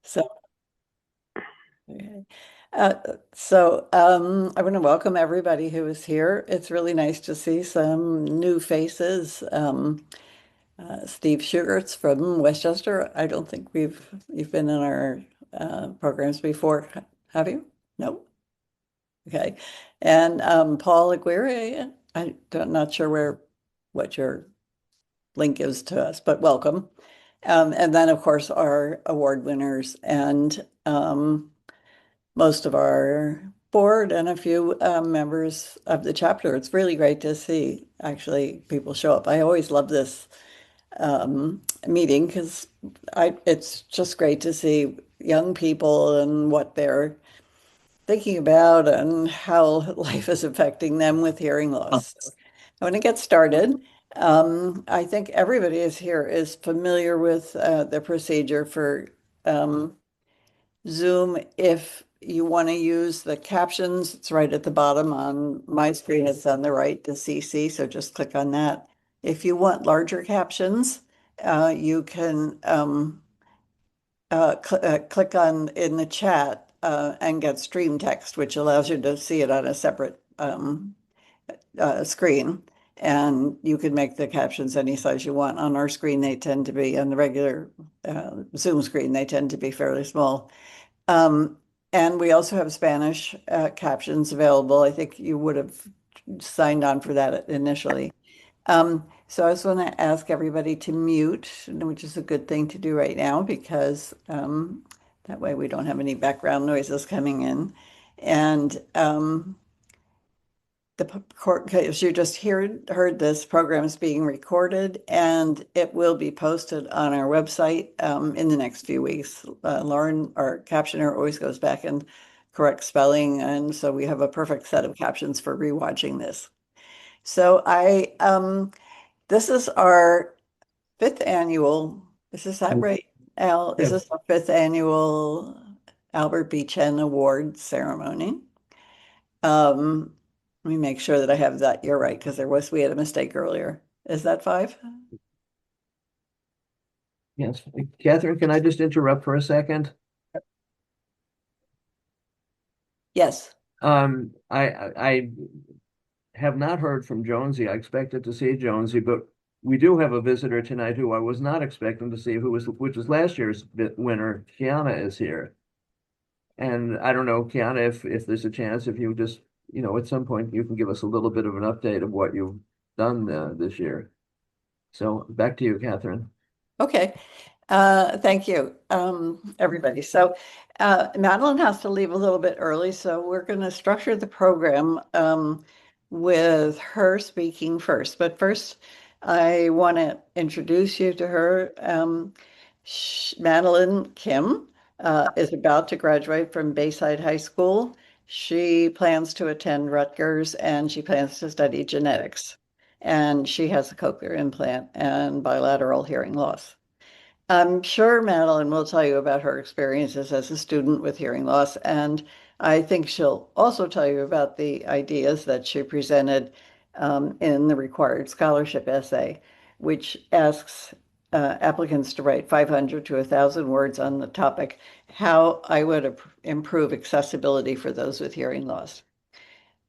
So, okay. I want to welcome everybody who is here. It's really nice to see some new faces. Steve Sugarts from Westchester. I don't think you've been in our programs before, have you? No. Okay. And Paul Aguirre. Not sure what your link is to us, but welcome. And then, of course, our award winners and most of our board and a few members of the chapter. It's really great to see actually people show up. I always love this meeting because it's just great to see young people and what they're thinking about and how life is affecting them with hearing loss. So I want to get started. I think everybody is here is familiar with the procedure for Zoom. If you want to use the captions, it's right at the bottom on my screen. It's on the right, the CC, so just click on that. If you want larger captions, you can click on in the chat and get stream text, which allows you to see it on a separate screen. And you can make the captions any size you want. On our screen, they tend to be, on the regular Zoom screen, they tend to be fairly small. And we also have Spanish captions available. I think you would have signed on for that initially. So I just want to ask everybody to mute, which is a good thing to do right now because that way we don't have any background noises coming in. And the court, as you just heard, this program is being recorded and it will be posted on our website in the next few weeks. Lauren, our captioner, always goes back and corrects spelling, and so we have a perfect set of captions for rewatching this. So this is our fifth annual. Is that right, Al? Is this our fifth annual Albert B. Chen Award ceremony? Let me make sure that I have that. You're right, because we had a mistake earlier. Is that five? Yes. Catherine, can I just interrupt for a second? Yes. I have not heard from Jonesy. I expected to see Jonesy, but we do have a visitor tonight who I was not expecting to see, which was last year's winner. Kiana is here. And I don't know, Kiana, if there's a chance, if you just, at some point you can give us a little bit of an update of what you've done this year. So back to you, Catherine. Okay. Thank you, everybody. So Madelyn has to leave a little bit early, so we're going to structure the program with her speaking first. But first, I want to introduce you to her. Madelyn Kim is about to graduate from Bayside High School. She plans to attend Rutgers and she plans to study genetics. And she has a cochlear implant and bilateral hearing loss. I'm sure Madelyn will tell you about her experiences as a student with hearing loss, and I think she'll also tell you about the ideas that she presented in the required scholarship essay, which asks applicants to write 500 to 1,000 words on the topic, how I would improve accessibility for those with hearing loss.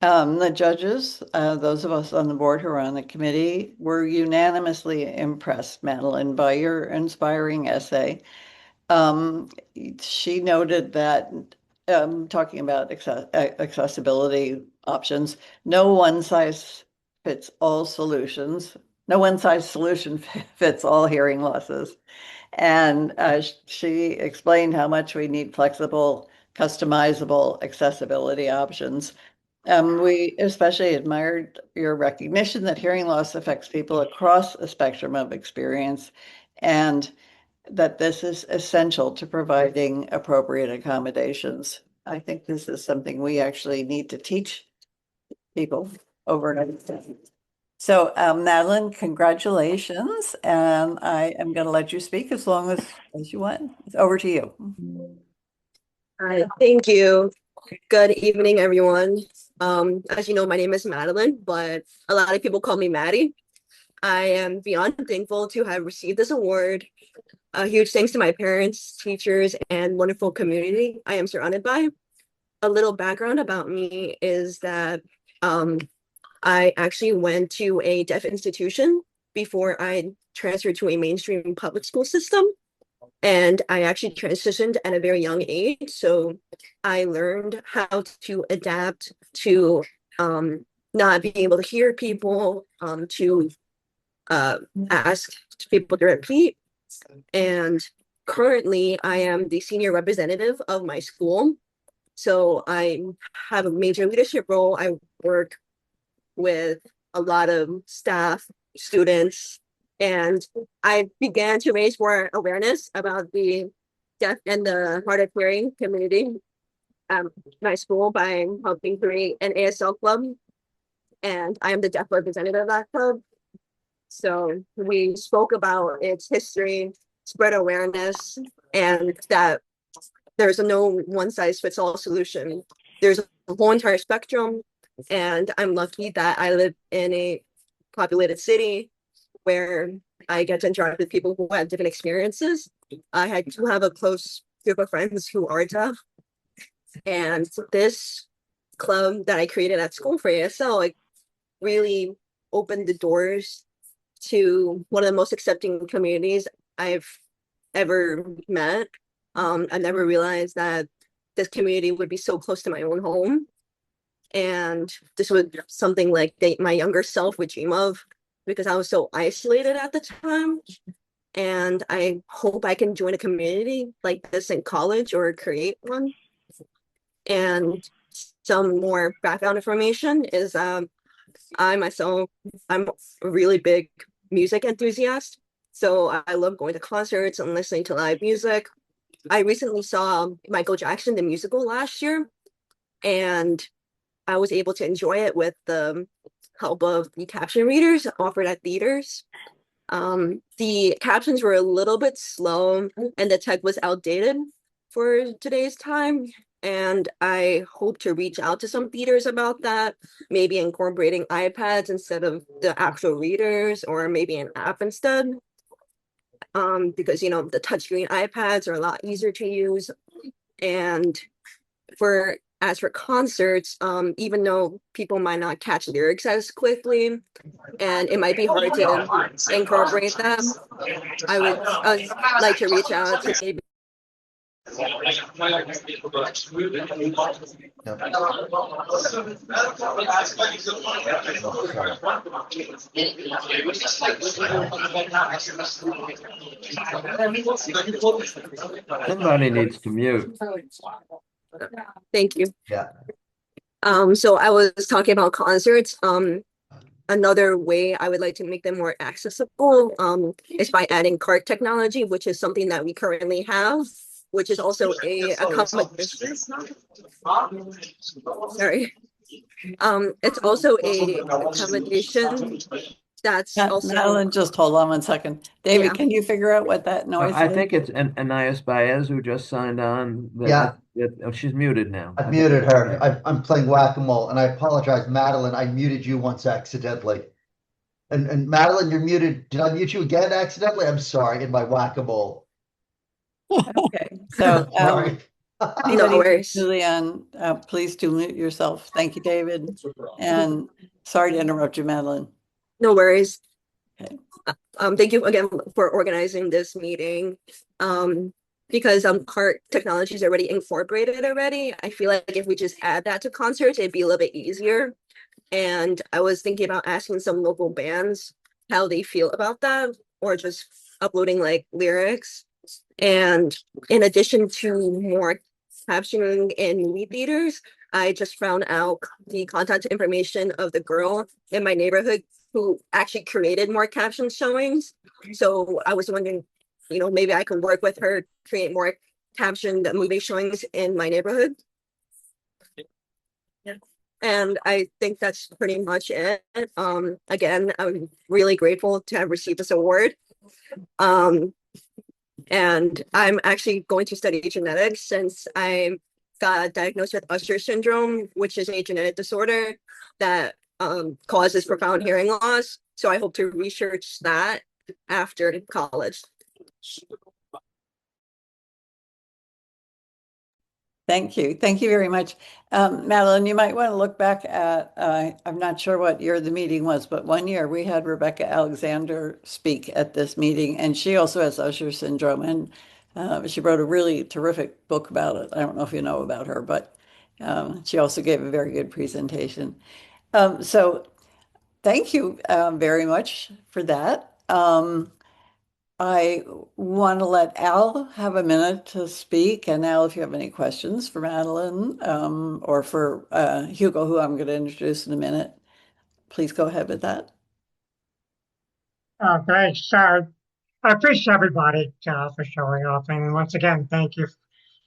The judges, those of us on the board who are on the committee, were unanimously impressed, Madelyn, by your inspiring essay. She noted that, talking about accessibility options, no one size fits all solutions. No one size solution fits all hearing losses. And she explained how much we need flexible, customizable accessibility options. We especially admired your recognition that hearing loss affects people across a spectrum of experience and that this is essential to providing appropriate accommodations. I think this is something we actually need to teach people over and over again. So, Madelyn, congratulations. And I am going to let you speak as long as you want. It's over to you. Hi, thank you. Good evening, everyone. As you know, my name is Madelyn, but a lot of people call me Maddie. I am beyond thankful to have received this award. A huge thanks to my parents, teachers, and wonderful community I am surrounded by. A little background about me is that I actually went to a deaf institution before I transferred to a mainstream public school system. And I actually transitioned at a very young age. So I learned how to adapt to not being able to hear people, to ask people directly. And currently, I am the senior representative of my school. So I have a major leadership role. I work with a lot of staff, students, and I began to raise more awareness about the deaf and the hard of hearing community at my school by helping create an ASL club. And I am the deaf representative of that club. So we spoke about its history, spread awareness, and that there's no one size fits all solution. There's a whole entire spectrum. And I'm lucky that I live in a populated city where I get to interact with people who have different experiences. I do have a close group of friends who are deaf. And this club that I created at school for ASL, like, really opened the doors to one of the most accepting communities I've ever met. I never realized that this community would be so close to my own home. And this was something like my younger self would dream of, because I was so isolated at the time. And I hope I can join a community like this in college or create one. And some more background information is I myself, I'm a really big music enthusiast. So I love going to concerts and listening to live music. I recently saw Michael Jackson, the musical, last year, and I was able to enjoy it with the help of the caption readers offered at theaters. The captions were a little bit slow and the tech was outdated for today's time. And I hope to reach out to some theaters about that, maybe incorporating iPads instead of the actual readers, or maybe an app instead. Because, you know, the touchscreen iPads are a lot easier to use. And as for concerts, even though people might not catch lyrics as quickly, and it might be hard to incorporate them, I would like to reach out to maybe. Somebody needs to mute. Thank you. Yeah. So I was talking about concerts. Another way I would like to make them more accessible is by adding cart technology, which is something that we currently have, which is also a accommodation. Sorry. It's also a accommodation that's also. Madelyn, just hold on one second. David, Yeah. can you figure out what that noise I is? think it's Anais Baez who just signed on. She's muted now. I've muted her. I'm playing whack-a-mole, and I apologize, Madelyn. I muted you once accidentally. And Madelyn, you're muted. Did I mute you again accidentally? I'm sorry, in my whack-a-mole. Okay, so Sorry. No worries. Julianne, please do mute yourself. Thank you, David. And sorry to interrupt you, Madelyn. No worries. Okay. Thank you again for organizing this meeting. Because cart technology is already incorporated already, I feel like if we just add that to concerts, it'd be a little bit easier. And I was thinking about asking some local bands how they feel about that, or just uploading like lyrics. And in addition to more captioning in movie theaters, I just found out the contact information of the girl in my neighborhood who actually created more caption showings. So I was wondering, you know, maybe I could work with her to create more captioned movie showings in my neighborhood. Yeah. And I think that's pretty much it. Again, I'm really grateful to have received this award. And I'm actually going to study genetics since I got diagnosed with Usher syndrome, which is a genetic disorder that causes profound hearing loss. So I hope to research that after college. Thank you. Thank you very much. Madelyn, you might want to look back at, I'm not sure what year the meeting was, but one year we had Rebecca Alexander speak at this meeting, and she also has Usher syndrome, and she wrote a really terrific book about it. I don't know if you know about her, but she also gave a very good presentation. So thank you very much for that. I want to let Al have a minute to speak. And Al, if you have any questions for Madelyn or for Hugo, who I'm going to introduce in a minute, please go ahead with that. Thanks. I appreciate everybody for showing up. And once again, thank you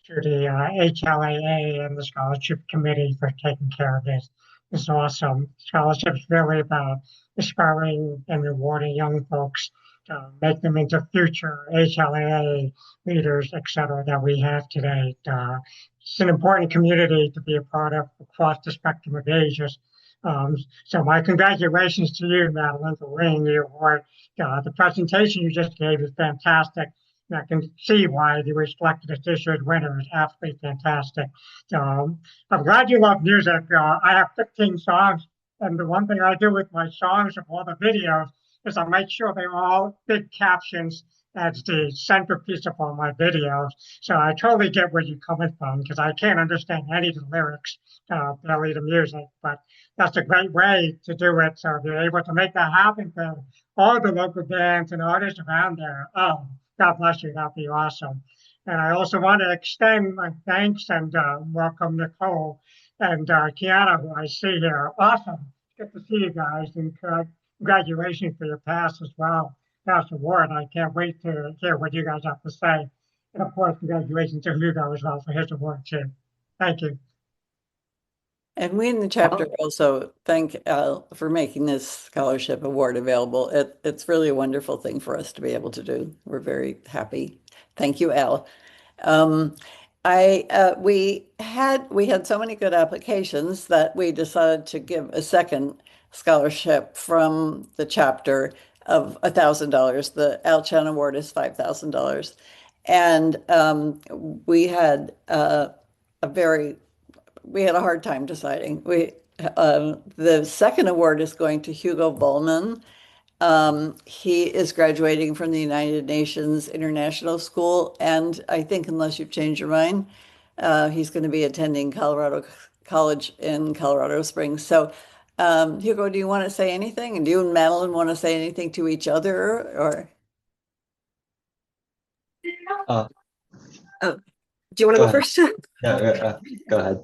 to the HLAA and the scholarship committee for taking care of this. It's awesome. Scholarship is really about inspiring and rewarding young folks to make them into future HLAA leaders, et cetera, that we have today. It's an important community to be a part of across the spectrum of ages. So my congratulations to you, Madelyn, for winning the award. The presentation you just gave is fantastic. I can see why you were selected as this year's winner. Is absolutely fantastic. I'm glad you love music. I have 15 songs, and the one thing I do with my songs of all the videos is I make sure they're all big captions as the centerpiece of all my videos. So I totally get where you're coming from because I can't understand any of the lyrics, barely the music, but that's a great way to do it. So if you're able to make that happen for all the local bands and artists around there, oh, God bless you. That'd be awesome. And I also want to extend my thanks and welcome Nicole and Kiana, who I see here. Awesome. Good to see you guys. And congratulations for your pass as well. Pass award. I can't wait to hear what you guys have to say. And of course, congratulations to Hugo as well for his award too. Thank you. And we in the chapter also thank Al for making this scholarship award available. It's really a wonderful thing for us to be able to do. We're very happy. Thank you, Al. We had so many good applications that we decided to give a second scholarship from the chapter of $1,000. The Al Chen Award is $5,000, and we had a hard time deciding. The second award is going to Hugo Vohmann. He is graduating from the United Nations International School, and I think unless you've changed your mind, he's going to be attending Colorado College in Colorado Springs. So, Hugo, do you want to say anything? And do you and Madelyn want to say anything to each other, or? Oh, do you want to go first? Yeah, go ahead.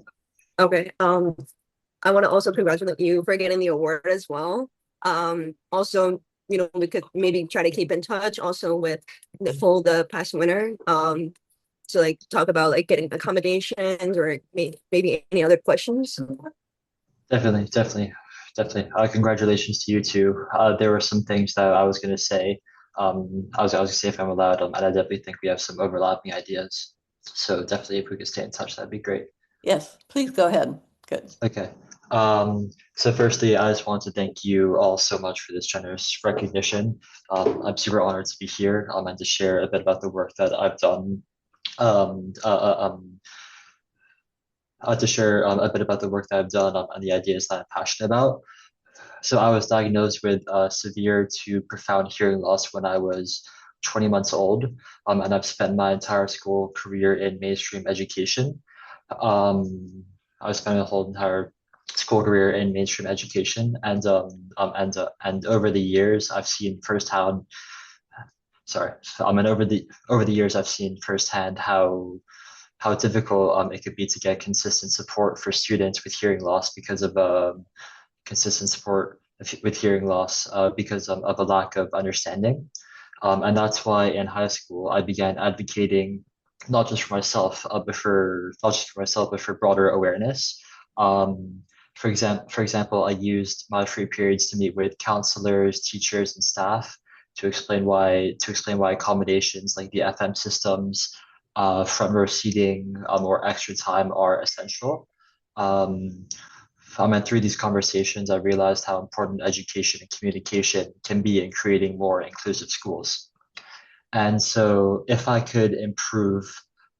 Okay. I want to also congratulate you for getting the award as well. Also, we could maybe try to keep in touch also with Nicole, the past winner. So like talk about like getting accommodations or maybe any other questions. Definitely. Congratulations to you too. There were some things that I was going to say. I was going to say if I'm allowed, and I definitely think we have some overlapping ideas. So definitely, if we could stay in touch, that'd be great. Yes, please go ahead. Good. Okay. So firstly, I just want to thank you all so much for this generous recognition. I'm super honored to be here and to share a bit about the work that I've done. To share a bit about the work that I've done and the ideas that I'm passionate about. So I was diagnosed with severe to profound hearing loss when I was 20 months old, and I've spent my entire school career in mainstream education. I spent my whole entire school career in mainstream education, and over the years I've seen firsthand. And over the years I've seen firsthand how difficult it could be to get consistent support for students with hearing loss because of consistent support with hearing loss because of a lack of understanding. And that's why in high school I began advocating not just for myself, but for broader awareness. For example, I used my free periods to meet with counselors, teachers, and staff to explain why accommodations like the FM systems, front row seating, or extra time are essential. And through these conversations, I realized how important education and communication can be in creating more inclusive schools. And so if I could improve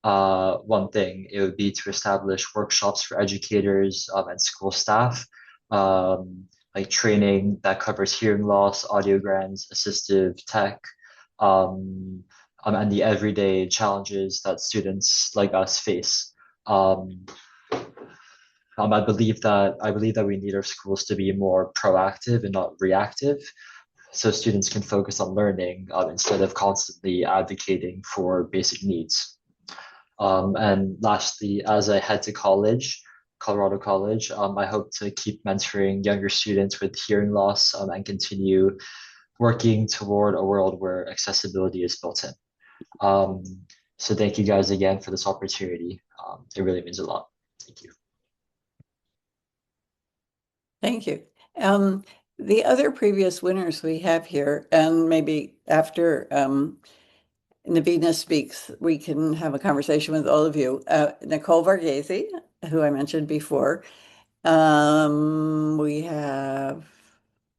one thing, it would be to establish workshops for educators and school staff, like training that covers hearing loss, audiograms, assistive tech, and the everyday challenges that students like us face. I believe that we need our schools to be more proactive and not reactive, so students can focus on learning instead of constantly advocating for basic needs. And lastly, as I head to college, Colorado College, I hope to keep mentoring younger students with hearing loss and continue working toward a world where accessibility is built in. So thank you guys again for this opportunity. It really means a lot. Thank you. Thank you. The other previous winners we have here, and maybe after Navena speaks, we can have a conversation with all of you. Nicole Varghese, who I mentioned before. We have,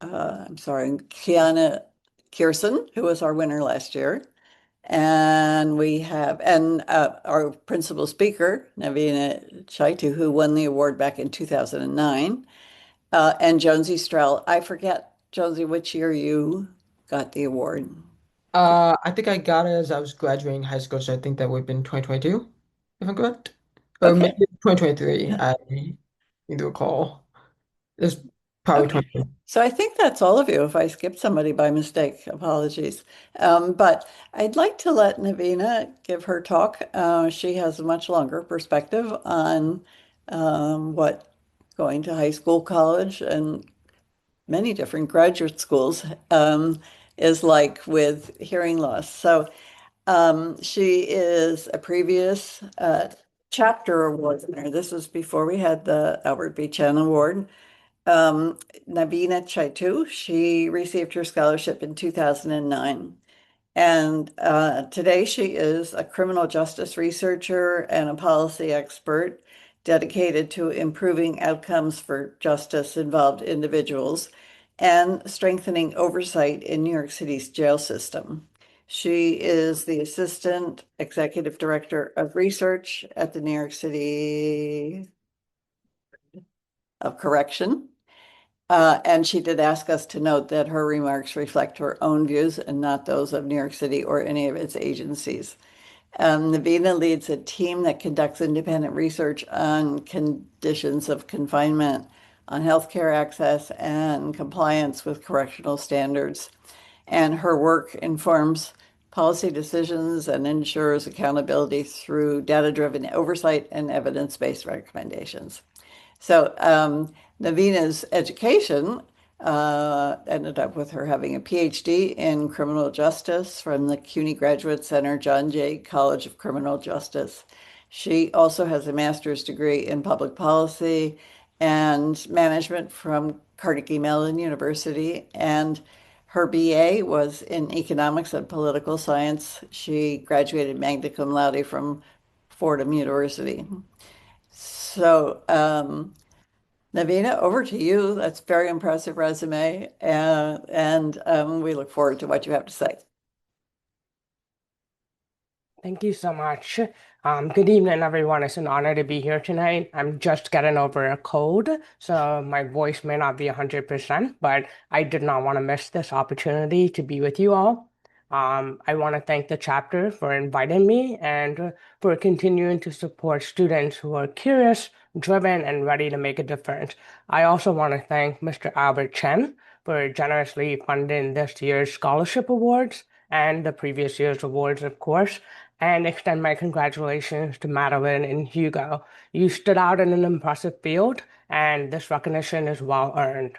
I'm sorry, Kiana Clercin, who was our winner last year. And we have, our principal speaker, Navena Chaitoo, who won the award back in 2009. And Jonesy Strell. I forget, Jonesy, which year you got the award. I think I got it as I was graduating high school, so I think that would have been 2022, if I'm correct. Or Okay. maybe 2023. I need to recall. It's probably Okay. 2023. So I think that's all of you. If I skipped somebody by mistake, apologies. But I'd like to let Navena give her talk. She has a much longer perspective on what going to high school, college, and many different graduate schools is like with hearing loss. So she is a previous chapter award winner. This was before we had the Albert B. Chen Award. Navena Chaitoo, she received her scholarship in 2009. And today she is a criminal justice researcher and a policy expert dedicated to improving outcomes for justice-involved individuals and strengthening oversight in New York City's jail system. She is the Assistant Executive Director of Research at the New York City of Correction. And she did ask us to note that her remarks reflect her own views and not those of New York City or any of its agencies. Navena leads a team that conducts independent research on conditions of confinement, on healthcare access, and compliance with correctional standards. And her work informs policy decisions and ensures accountability through data-driven oversight and evidence-based recommendations. So Navena's education ended up with her having a PhD in criminal justice from the CUNY Graduate Center, John Jay College of Criminal Justice. She also has a master's degree in public policy and management from Carnegie Mellon University, and her BA was in economics and political science. She graduated magna cum laude from Fordham University. So, Navena, over to you. That's a very impressive resume, and we look forward to what you have to say. Thank you so much. Good evening, everyone. It's an honor to be here tonight. I'm just getting over a cold, so my voice may not be 100%, but I did not want to miss this opportunity to be with you all. I want to thank the chapter for inviting me and for continuing to support students who are curious, driven, and ready to make a difference. I also want to thank Mr. Albert Chen for generously funding this year's scholarship awards and the previous year's awards, of course, and extend my congratulations to Madelyn and Hugo. You stood out in an impressive field, and this recognition is well earned.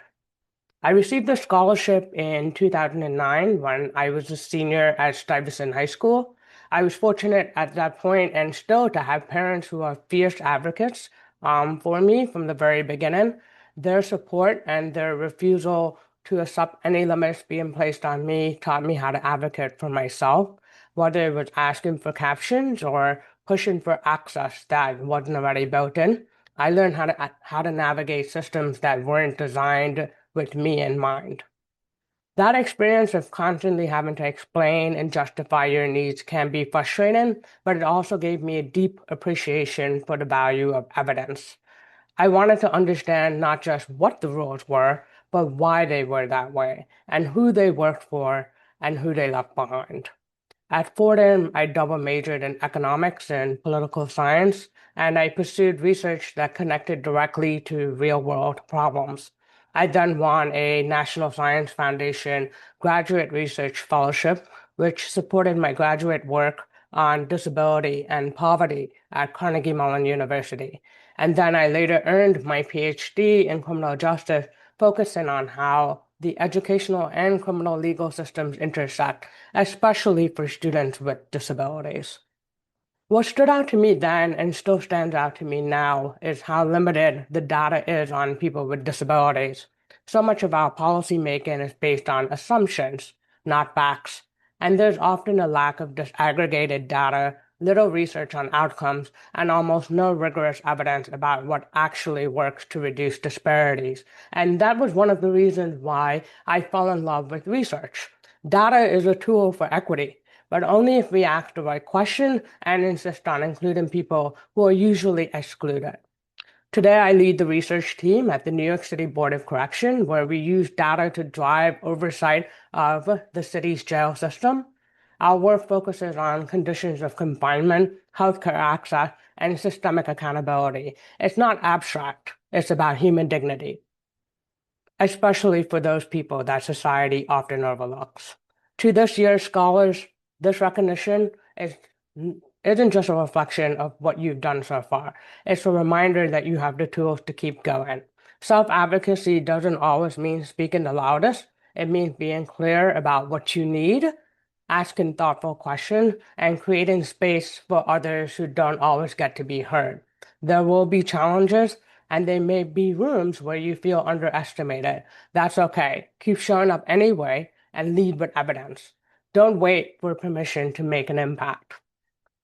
I received the scholarship in 2009 when I was a senior at Stuyvesant High School. I was fortunate at that point and still to have parents who are fierce advocates for me from the very beginning. Their support and their refusal to accept any limits being placed on me taught me how to advocate for myself, whether it was asking for captions or pushing for access that wasn't already built in. I learned how to navigate systems that weren't designed with me in mind. That experience of constantly having to explain and justify your needs can be frustrating, but it also gave me a deep appreciation for the value of evidence. I wanted to understand not just what the rules were, but why they were that way, and who they worked for, and who they left behind. At Fordham, I double majored in economics and political science, and I pursued research that connected directly to real-world problems. I then won a National Science Foundation graduate research fellowship, which supported my graduate work on disability and poverty at Carnegie Mellon University. And then I later earned my PhD in criminal justice, focusing on how the educational and criminal legal systems intersect, especially for students with disabilities. What stood out to me then and still stands out to me now is how limited the data is on people with disabilities. So much of our policymaking is based on assumptions, not facts, and there's often a lack of disaggregated data, little research on outcomes, and almost no rigorous evidence about what actually works to reduce disparities. And that was one of the reasons why I fell in love with research. Data is a tool for equity, but only if we ask the right question and insist on including people who are usually excluded. Today, I lead the research team at the New York City Board of Corrections, where we use data to drive oversight of the city's jail system. Our work focuses on conditions of confinement, healthcare access, and systemic accountability. It's not abstract, it's about human dignity, especially for those people that society often overlooks. To this year's scholars, this recognition isn't just a reflection of what you've done so far. It's a reminder that you have the tools to keep going. Self-advocacy doesn't always mean speaking the loudest. It means being clear about what you need, asking thoughtful questions, and creating space for others who don't always get to be heard. There will be challenges, and there may be rooms where you feel underestimated. That's okay. Keep showing up anyway and lead with evidence. Don't wait for permission to make an impact.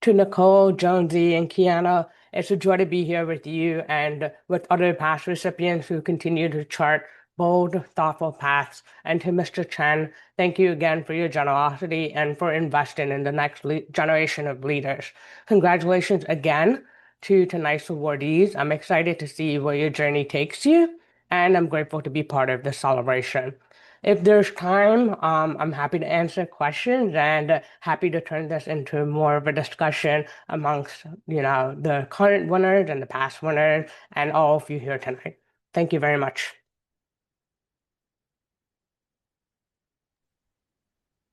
To Nicole, Jonesy, and Kiana, it's a joy to be here with you and with other past recipients who continue to chart bold, thoughtful paths. And to Mr. Chen, thank you again for your generosity and for investing in the next generation of leaders. Congratulations again to tonight's awardees. I'm excited to see where your journey takes you, and I'm grateful to be part of this celebration. If there's time, I'm happy to answer questions and happy to turn this into more of a discussion amongst, the current winners and the past winners and all of you here tonight. Thank you very much.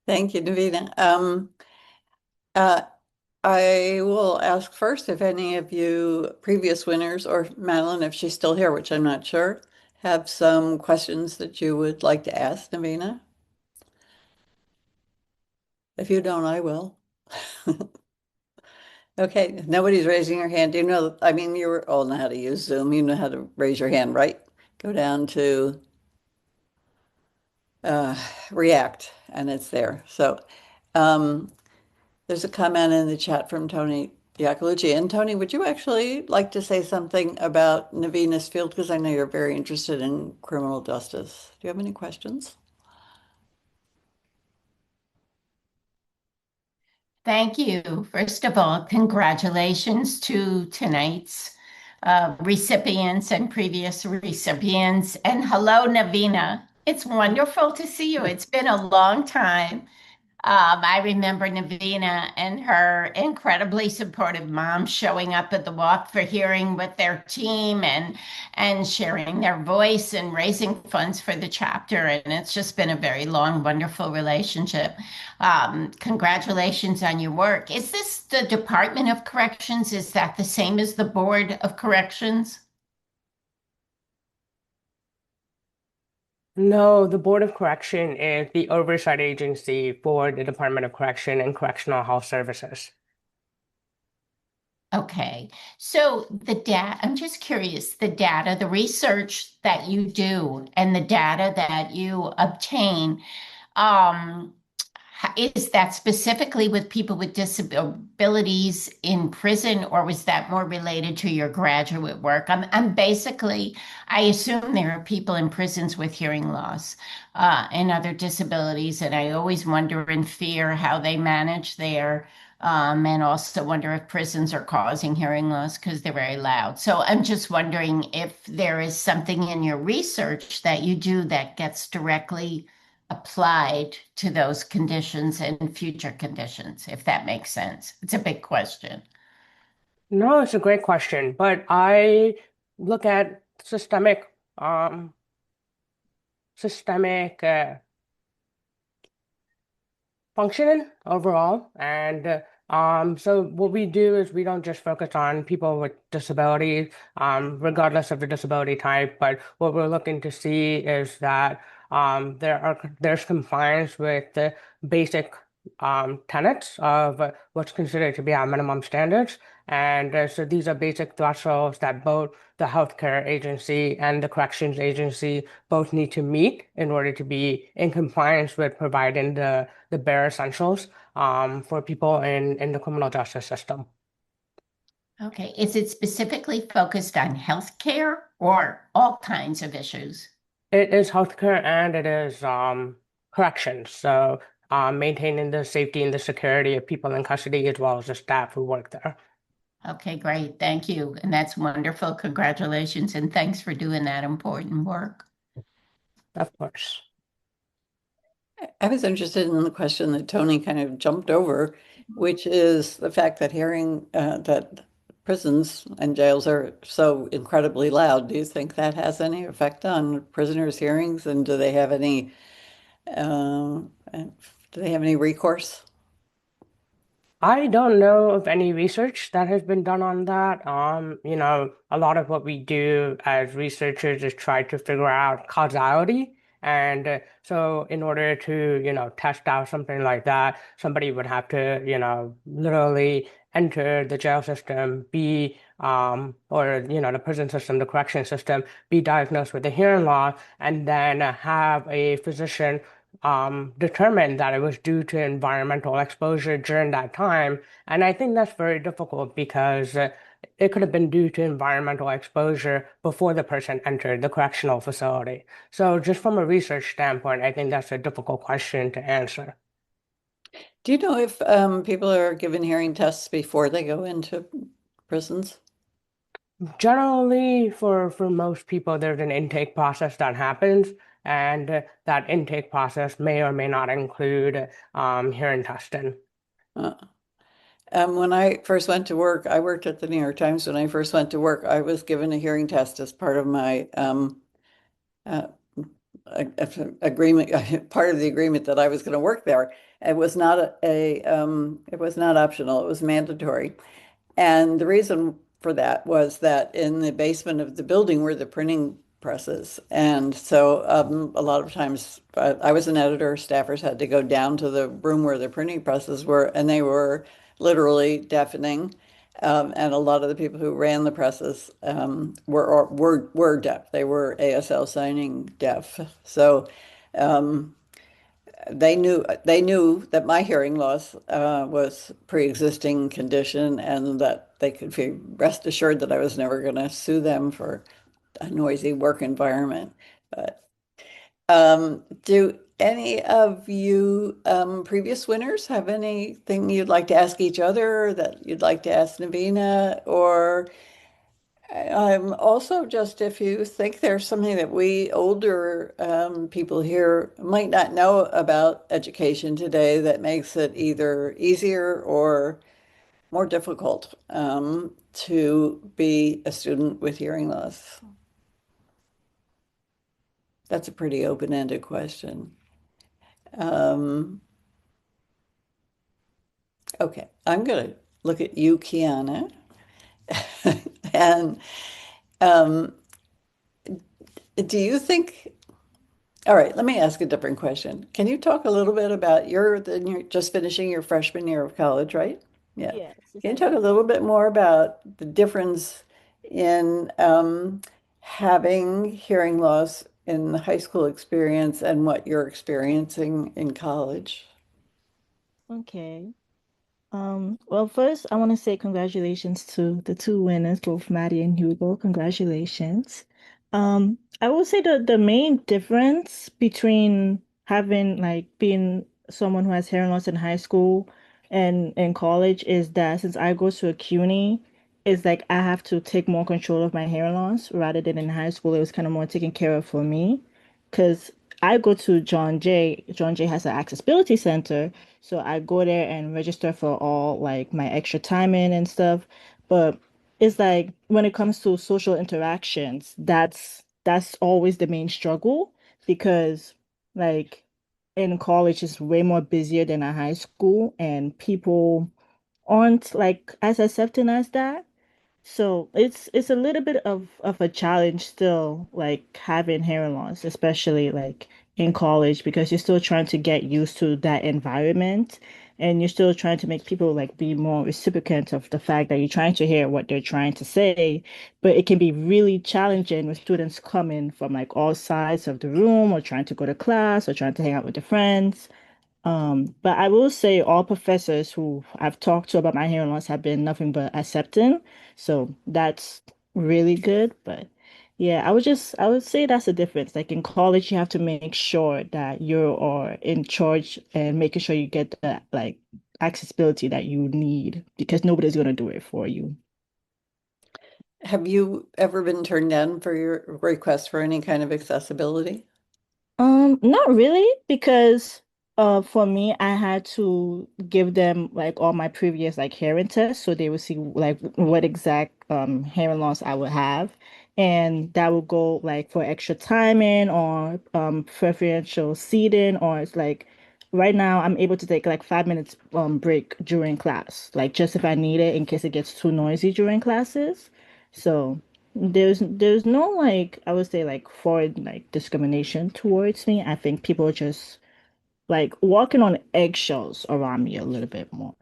Thank you, Navena. I will ask first if any of you previous winners, or Madelyn, if she's still here, which I'm not sure, have some questions that you would like to ask Navena. If you don't, I will. Okay, nobody's raising your hand. You know, I mean, you all know how to use Zoom. You know how to raise your hand, right? Go down to React, and it's there. So there's a comment in the chat from Tony Iacolucci. And Tony, would you actually like to say something about Navena's field? Because I know you're very interested in criminal justice. Do you have any questions? Thank you. First of all, congratulations to tonight's recipients and previous recipients. And hello, Navena. It's wonderful to see you. It's been a long time. I remember Navena and her incredibly supportive mom showing up at the Walk for Hearing with their team and sharing their voice and raising funds for the chapter. And it's just been a very long, wonderful relationship. Congratulations on your work. Is this the Department of Corrections? Is that the same as the Board of Corrections? No, the Board of Correction is the oversight agency for the Department of Correction and Correctional Health Services. Okay, so the data, I'm just curious, the data, the research that you do and the data that you obtain, Is that specifically with people with disabilities in prison, or was that more related to your graduate work? I'm basically, I assume there are people in prisons with hearing loss and other disabilities, and I always wonder and fear how they manage there, and also wonder if prisons are causing hearing loss because they're very loud. So I'm just wondering if there is something in your research that you do that gets directly applied to those conditions and future conditions, if that makes sense. It's a big question. No, it's a great question, but I look at systemic functioning overall. And so what we do is we don't just focus on people with disabilities, regardless of the disability type, but what we're looking to see is that there's compliance with the basic tenets of what's considered to be our minimum standards. And so these are basic thresholds that both the healthcare agency and the corrections agency both need to meet in order to be in compliance with providing the bare essentials for people in the criminal justice system. Okay. Is it specifically focused on healthcare or all kinds of issues? It is healthcare and it is corrections. So maintaining the safety and the security of people in custody as well as the staff who work there. Okay, great. Thank you. And that's wonderful. Congratulations. And thanks for doing that important work. Of course. I was interested in the question that Tony kind of jumped over, which is the fact that that prisons and jails are so incredibly loud. Do you think that has any effect on prisoners' hearings, and do they have any recourse? I don't know of any research that has been done on that. A lot of what we do as researchers is try to figure out causality. And so in order to, test out something like that, somebody would have to, literally enter the jail system, or, the prison system, the correction system, be diagnosed with a hearing loss, and then have a physician determined that it was due to environmental exposure during that time. And I think that's very difficult because it could have been due to environmental exposure before the person entered the correctional facility. So just from a research standpoint, I think that's a difficult question to answer. Do you know if people are given hearing tests before they go into prisons? Generally, for most people, there's an intake process that happens, and that intake process may or may not include hearing testing. When I first went to work, I worked at the New York Times. When I first went to work, I was given a hearing test as part of my agreement, part of the agreement that I was going to work there. It was not it was not optional. It was mandatory. And the reason for that was that in the basement of the building were the printing presses. And so a lot of times I was an editor, staffers had to go down to the room where the printing presses were, and they were literally deafening. And a lot of the people who ran the presses were deaf. They were ASL signing deaf. So they knew that my hearing loss was pre-existing condition, and that they could be rest assured that I was never going to sue them for a noisy work environment. But do any of you previous winners have anything you'd like to ask each other, or that you'd like to ask Navena? Or also, just if you think there's something that we older people here might not know about education today that makes it either easier or more difficult to be a student with hearing loss. That's a pretty open-ended question. Okay, I'm going to look at you, Kiana. And do you think, all right, let me ask a different question. Can you talk a little bit about you're just finishing your freshman year of college, right? Yeah. Yes. Can you talk a little bit more about the difference in having hearing loss in the high school experience and what you're experiencing in college? Okay. Well, first, I want to say congratulations to the two winners, both Maddie and Hugo. Congratulations. I will say the main difference between having like being someone who has hearing loss in high school and in college is that since I go to a CUNY, it's like I have to take more control of my hearing loss rather than in high school. It was kind of more taken care of for me because I go to John Jay. John Jay has an accessibility center. So I go there and register for all like my extra time in and stuff. But it's like when it comes to social interactions, that's always the main struggle because like in college it's way more busier than a high school and people aren't like as accepting as that. So it's a little bit of a challenge still, like having hearing loss, especially like in college, because you're still trying to get used to that environment and you're still trying to make people like be more reciprocant of the fact that you're trying to hear what they're trying to say. But it can be really challenging with students coming from like all sides of the room or trying to go to class or trying to hang out with their friends. But I will say all professors who I've talked to about my hearing loss have been nothing but accepting. So that's really good. But yeah, I would say that's the difference. Like in college, you have to make sure that you are in charge and making sure you get the like accessibility that you need because nobody's gonna do it for you. Have you ever been turned down for your request for any kind of accessibility? Not really, because for me, I had to give them like all my previous like hearing tests so they would see like what exact hearing loss I would have. And that would go like for extra timing or preferential seating or it's like right now I'm able to take like 5 minutes break during class, like just if I need it in case it gets too noisy during classes. So there's no like I would say like foreign like discrimination towards me. I think people are just like walking on eggshells around me a little bit more.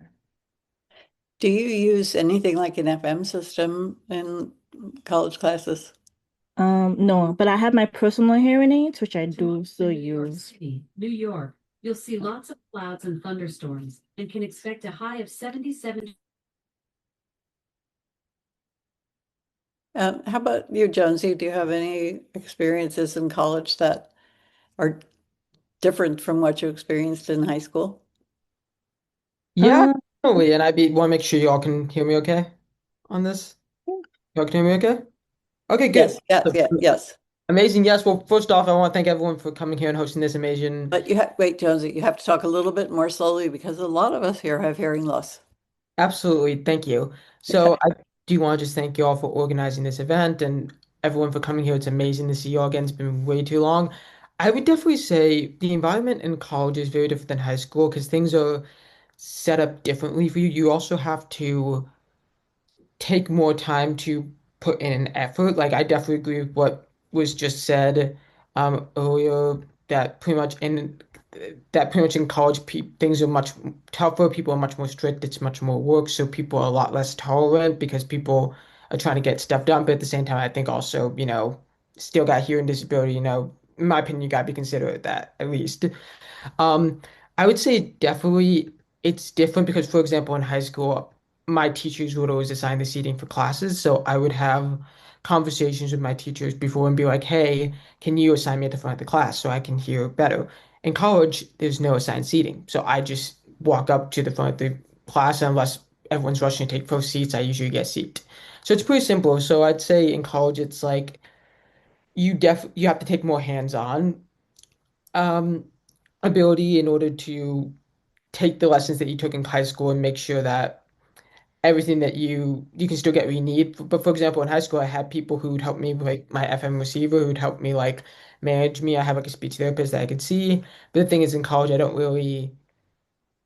Do you use anything like an FM system in college classes? No, but I have my personal hearing aids, which I To do launch still in New York use. City, New York, you'll see lots of clouds and thunderstorms and can expect a high of 77. How about you, Jonesy? Do you have any experiences in college that are different from what you experienced in high school? Yeah, Um, totally. And want to make sure y'all can hear me okay on this. Y'all can hear me okay? Okay, Yes, good. yes, So, yeah, yes. amazing. Yes. Well, first off, I want to thank everyone for coming here and hosting this amazing. But you have, wait, Jonesy, you have to talk a little bit more slowly because a lot of us here have hearing loss. Absolutely. Thank you. Okay. So I do want to just thank you all for organizing this event and everyone for coming here. It's amazing to see you all again. It's been way too long. I would definitely say the environment in college is very different than high school because things are set up differently for you. You also have to take more time to put in an effort. Like I definitely agree with what was just said earlier that pretty much in college things are much tougher, people are much more strict, it's much more work, so people are a lot less tolerant because people are trying to get stuff done. But at the same time, I think also, still got hearing disability, in my opinion, you gotta be considerate of that at least. Um, I would say definitely it's different because, for example, in high school, my teachers would always assign the seating for classes. So I would have conversations with my teachers before and be like, hey, can you assign me at the front of the class so I can hear better? In college, there's no assigned seating. So I just walk up to the front of the class, unless everyone's rushing to take first seats, I usually get a seat. So it's pretty simple. So I'd say in college, it's like you have to take more hands-on. Um, ability in order to take the lessons that you took in high school and make sure that everything that you can still get what you need. But for example, in high school, I had people who would help me with like my FM receiver, who would help me like manage me. I have like a speech therapist that I could see. But the thing is, in college, I don't really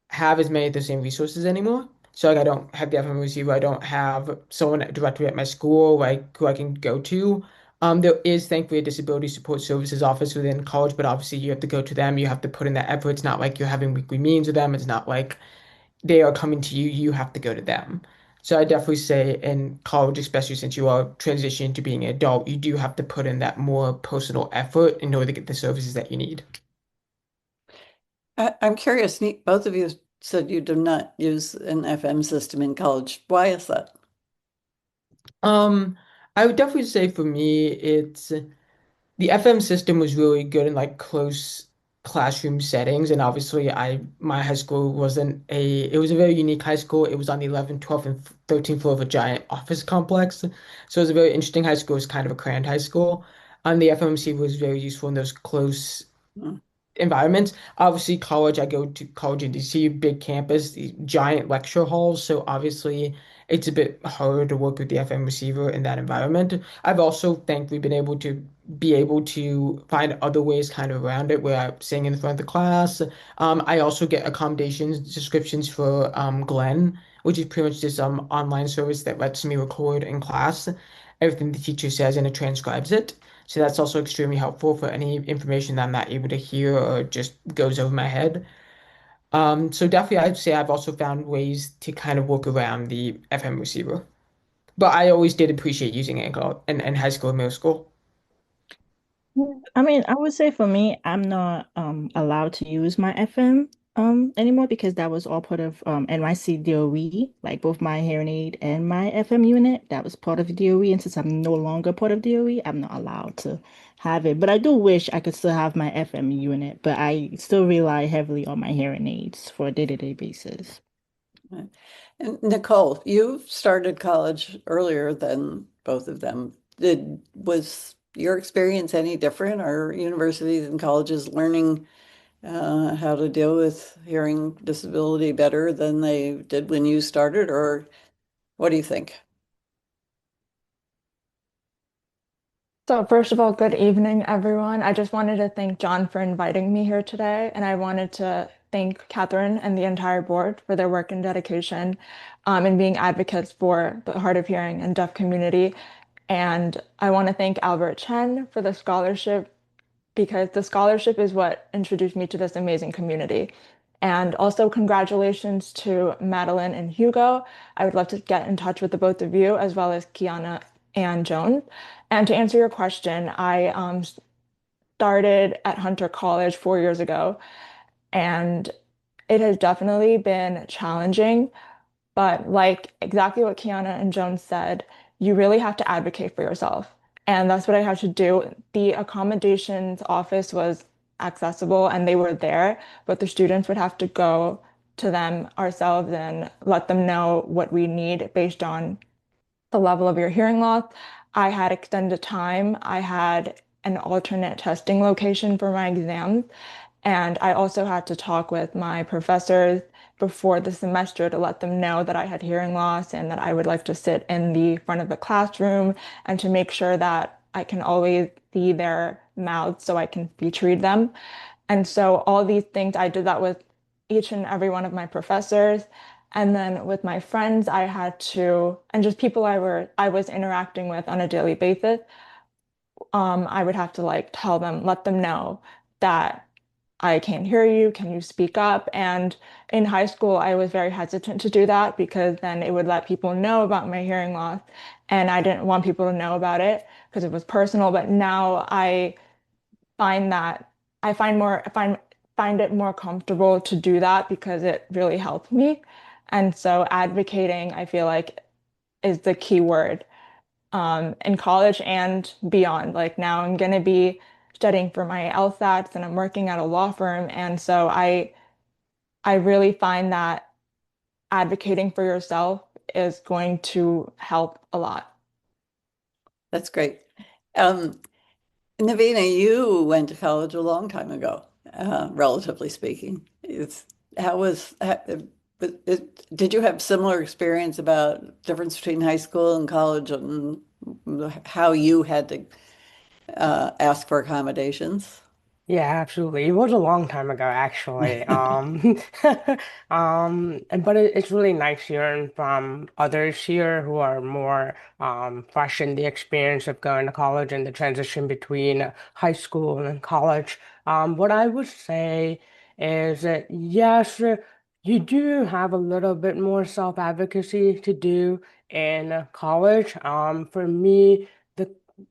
have as many of the same resources anymore. So like I don't have the FM receiver. I don't have someone directly at my school like who I can go to. There is thankfully a disability support services office within college, but obviously you have to go to them. You have to put in that effort. It's not like you're having weekly meetings with them. It's not like they are coming to you. You have to go to them. So I definitely say in college, especially since you are transitioning to being an adult, you do have to put in that more personal effort in order to get the services that you need. I'm curious, both of you said you do not use an FM system in college. Why is that? Um, I would definitely say for me, it's the FM system was really good in like close classroom settings, and obviously my high school wasn't it was a very unique high school. It was on the 11th, 12th, and 13th floor of a giant office complex. So it was a very interesting high school. It was kind of a crammed high school. And the FMC was very useful in those close Mm. environments. Obviously, college, I go to college in DC, big campus, the giant lecture halls. So obviously, it's a bit harder to work with the FM receiver in that environment. I've also thankfully be able to find other ways kind of around it where I'm sitting in front of the class. I also get accommodations descriptions for Glenn, which is pretty much this online service that lets me record in class everything the teacher says and it transcribes it. So that's also extremely helpful for any information that I'm not able to hear or just goes over my head. So definitely I'd say I've also found ways to kind of work around the FM receiver. But I always did appreciate using it in high school and middle school. Yeah. I mean, I would say for me, I'm not allowed to use my FM anymore because that was all part of NYC DOE, like both my hearing aid and my FM unit. That was part of DOE, and since I'm no longer part of DOE, I'm not allowed to have it. But I do wish I could still have my FM unit, but I still rely heavily on my hearing aids for a day-to-day basis. Right. And Nicole, you started college earlier than both of them. Was your experience any different? Are universities and colleges learning how to deal with hearing disability better than they did when you started, or what do you think? So, first of all, good evening, everyone. I just wanted to thank John for inviting me here today, and I wanted to thank Catherine and the entire board for their work and dedication in being advocates for the hard of hearing and deaf community. And I want to thank Albert Chen for the scholarship because the scholarship is what introduced me to this amazing community. And also, congratulations to Madelyn and Hugo. I would love to get in touch with the both of you, as well as Kiana and Joan. And to answer your question, I started at Hunter College 4 years ago, and it has definitely been challenging. But like exactly what Kiana and Joan said, you really have to advocate for yourself. And that's what I had to do. The accommodations office was accessible and they were there, but the students would have to go to them ourselves and let them know what we need based on the level of your hearing loss. I had extended time. I had an alternate testing location for my exams. And I also had to talk with my professors before the semester to let them know that I had hearing loss and that I would like to sit in the front of the classroom and to make sure that I can always see their mouths so I can speech read them. And so all these things, I did that with each and every one of my professors. And then with my friends, I had to, and just people I was interacting with on a daily basis, I would have to like tell them, let them know that I can't hear you. Can you speak up? And in high school, I was very hesitant to do that because then it would let people know about my hearing loss. And I didn't want people to know about it because it was personal. But now I find that I find more find it more comfortable to do that because it really helped me. And so advocating, I feel like, is the key word in college and beyond. Like now I'm going to be studying for my LSATs and I'm working at a law firm. And so I really find that advocating for yourself is going to help a lot. That's great. Um, Navena, you went to college a long time ago, relatively speaking. Did you have similar experience about difference between high school and college and how you had to ask for accommodations? Yeah, absolutely. It was a long time ago, actually. But it's really nice hearing from others here who are more fresh in the experience of going to college and the transition between high school and college. What I would say is that yes, you do have a little bit more self-advocacy to do in college. For me,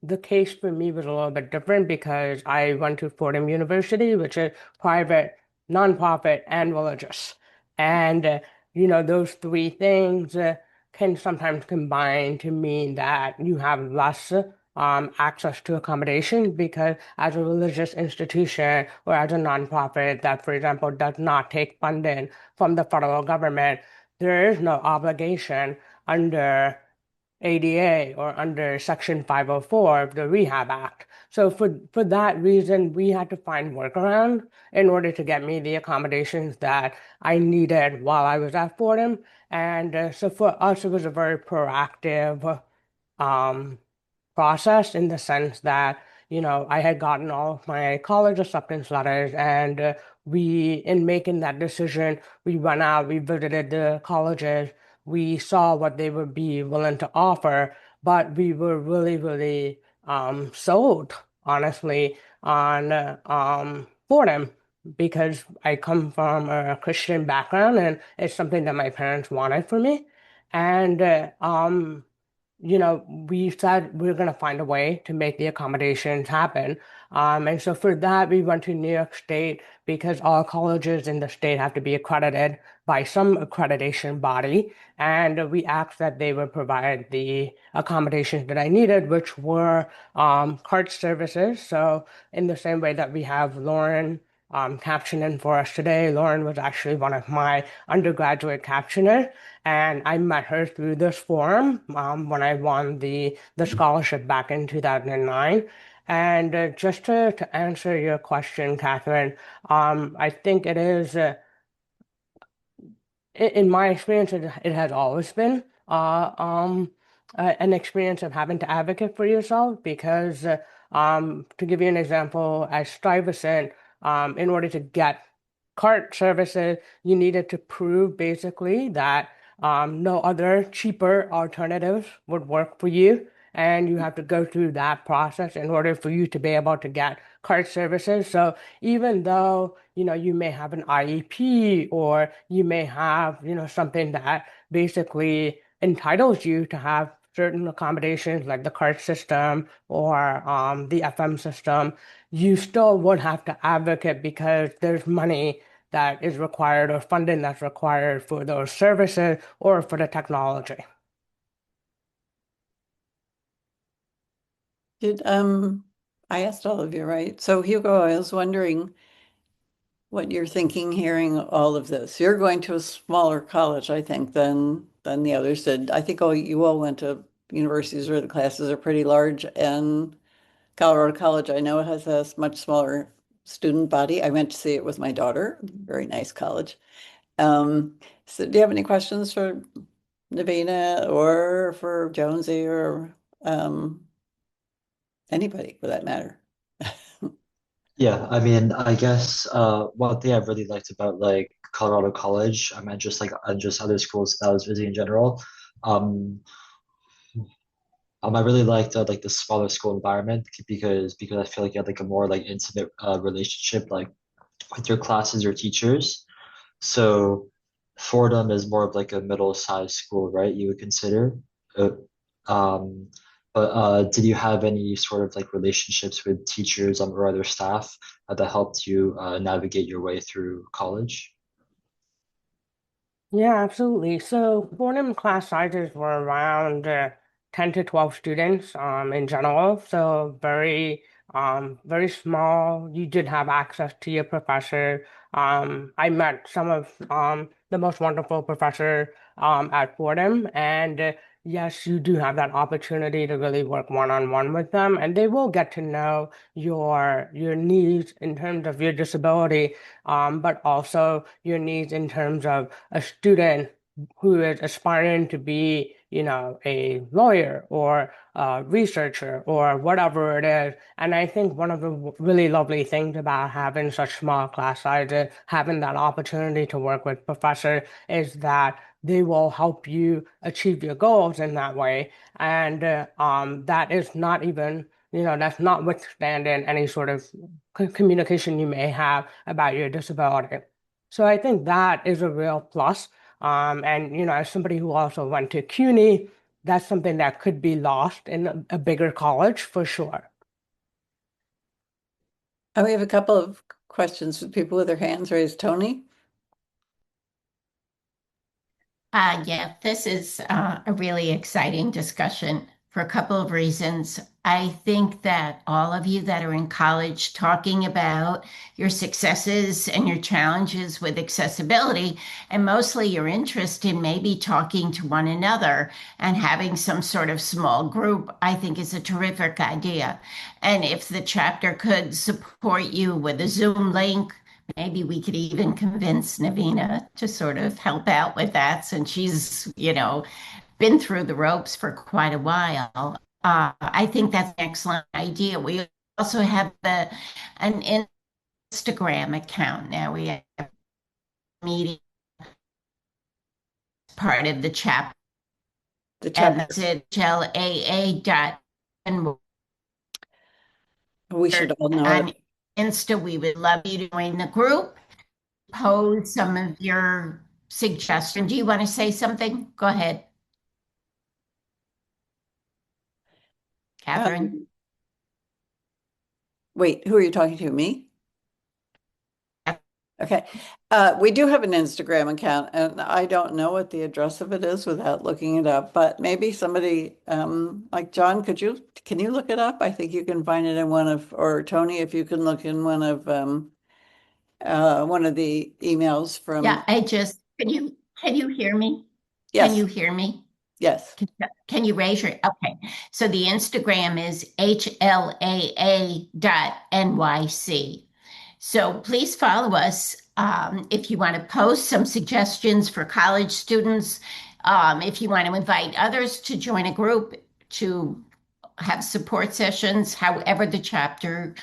the case for me was a little bit different because I went to Fordham University, which is private, nonprofit, and religious. And, those three things can sometimes combine to mean that you have less access to accommodation because as a religious institution or as a nonprofit that, for example, does not take funding from the federal government, there is no obligation under ADA or under Section 504 of the Rehab Act. So for that reason, we had to find workaround in order to get me the accommodations that I needed while I was at Fordham. And so for us, it was a very proactive um, process in the sense that, I had gotten all of my college acceptance letters and in making that decision, we went out, we visited the colleges, we saw what they would be willing to offer, but we were really, really sold, honestly, on Fordham because I come from a Christian background and it's something that my parents wanted for me. And we said we are going to find a way to make the accommodations happen. And so for that, we went to New York State because all colleges in the state have to be accredited by some accreditation body. And we asked that they would provide the accommodations that I needed, which were cart services. So in the same way that we have Lauren captioning for us today, Lauren was actually one of my undergraduate captioners. And I met her through this forum when I won the scholarship back in 2009. And just to answer your question, Catherine, I think it is, in my experience, it has always been an experience of having to advocate for yourself because, to give you an example, as Stuyvesant, in order to get cart services, you needed to prove basically that no other cheaper alternatives would work for you. And you have to go through that process in order for you to be able to get cart services. So even though, you may have an IEP or you may have, something that basically entitles you to have certain accommodations like the cart system or the FM system, you still would have to advocate because there's money that is required or funding that's required for those services or for the technology. I asked all of you, right? So Hugo, I was wondering what you're thinking hearing all of this. You're going to a smaller college, I think, than the others did. I think you all went to universities where the classes are pretty large, and Colorado College, I know, has a much smaller student body. I went to see it with my daughter. Very nice college. So do you have any questions for Navena or for Jonesy or anybody for that matter? Yeah, I mean, I guess one thing I really liked about like Colorado College, I meant just like just other schools that I was visiting in general. Um, I really liked like the smaller school environment because I feel like you had like a more like intimate relationship like with your classes or teachers. So Fordham is more of like a middle-sized school, right? You would consider. Uh, um, but did you have any sort of like relationships with teachers or other staff that helped you navigate your way through college? Yeah, absolutely. So Fordham class sizes were around 10 to 12 students in general. So very small. You did have access to your professor. I met some of the most wonderful professor at Fordham. And yes, you do have that opportunity to really work one-on-one with them. And they will get to know your needs in terms of your disability, but also your needs in terms of a student who is aspiring to be, a lawyer or a researcher or whatever it is. And I think one of the really lovely things about having such small class sizes, having that opportunity to work with professors, is that they will help you achieve your goals in that way. And that is not even, that's notwithstanding any sort of communication you may have about your disability. So I think that is a real plus. And as somebody who also went to CUNY, that's something that could be lost in a bigger college for sure. We have a couple of questions with people with their hands raised. Tony? Yeah, this is a really exciting discussion for a couple of reasons. I think that all of you that are in college talking about your successes and your challenges with accessibility, and mostly your interest in maybe talking to one another and having some sort of small group, I think is a terrific idea. And if the chapter could support you with a Zoom link, maybe we could even convince Navena to sort of help out with that since she's, been through the ropes for quite a while. I think that's an excellent idea. We also have an Instagram account now. We have a meeting part of the chapter. The And chapter. that's at HLAA. We should all know On it. Insta, we would love you to join the group. Pose some of your suggestions. Do you want to say something? Go ahead, Catherine. Wait, who are you talking to? Me? Okay. We do have an Instagram account, and I don't know what the address of it is without looking it up, but maybe somebody, like John, can you look it up? I think you can find it in or Tony, if you can look in one of the emails from. Yeah, can you hear me? Yes. Can you hear me? Yes. Can you raise your, okay. So the Instagram is HLAA.NYC. So please follow us if you want to post some suggestions for college students, if you want to invite others to join a group to have support sessions, however the chapter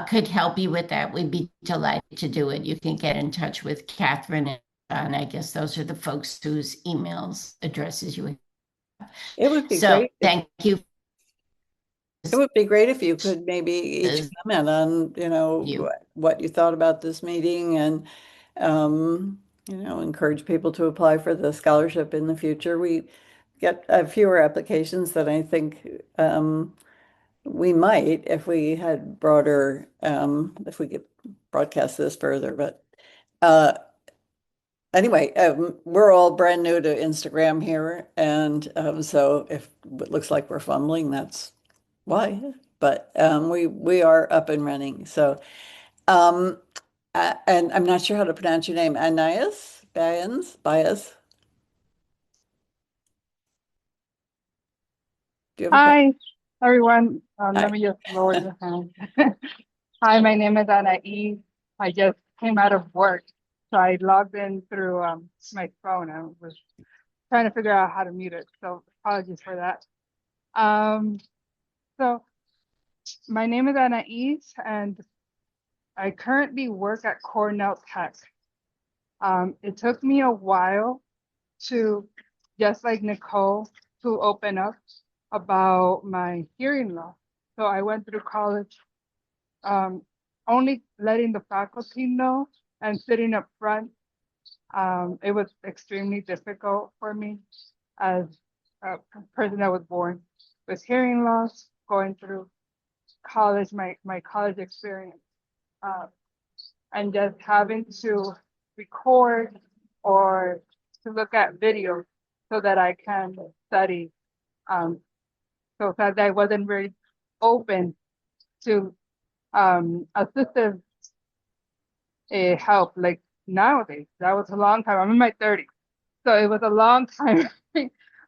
could help you with that, we'd be delighted to do it. You can get in touch with Catherine and I guess those are the folks whose emails addresses you. It would be So great. thank you. It would be great if you could maybe each comment on, what you thought about this meeting and, encourage people to apply for the scholarship in the future. We get fewer applications than I think we might if we had if we could broadcast this further. But anyway, we're all brand new to Instagram here. And so if it looks like we're fumbling, that's why. But we are up and running. So, and I'm not sure how to pronounce your name. Anais Bias. Do you have a Hi, everyone. Hi. Let me just lower the hand. Hi, my name is Anais. I just came out of work, so I logged in through my phone. I was trying to figure out how to mute it, so apologies for that. So my name is Anais, and I currently work at Cornell Tech. It took me a while to, just like Nicole, to open up about my hearing loss. So I went through college only letting the faculty know and sitting up front. It was extremely difficult for me as a person that was born with hearing loss, going through college, my college experience, and just having to record or to look at videos so that I can study. So that I wasn't very open to assistive help like nowadays. That was a long time. I'm in my 30s, so it was a long time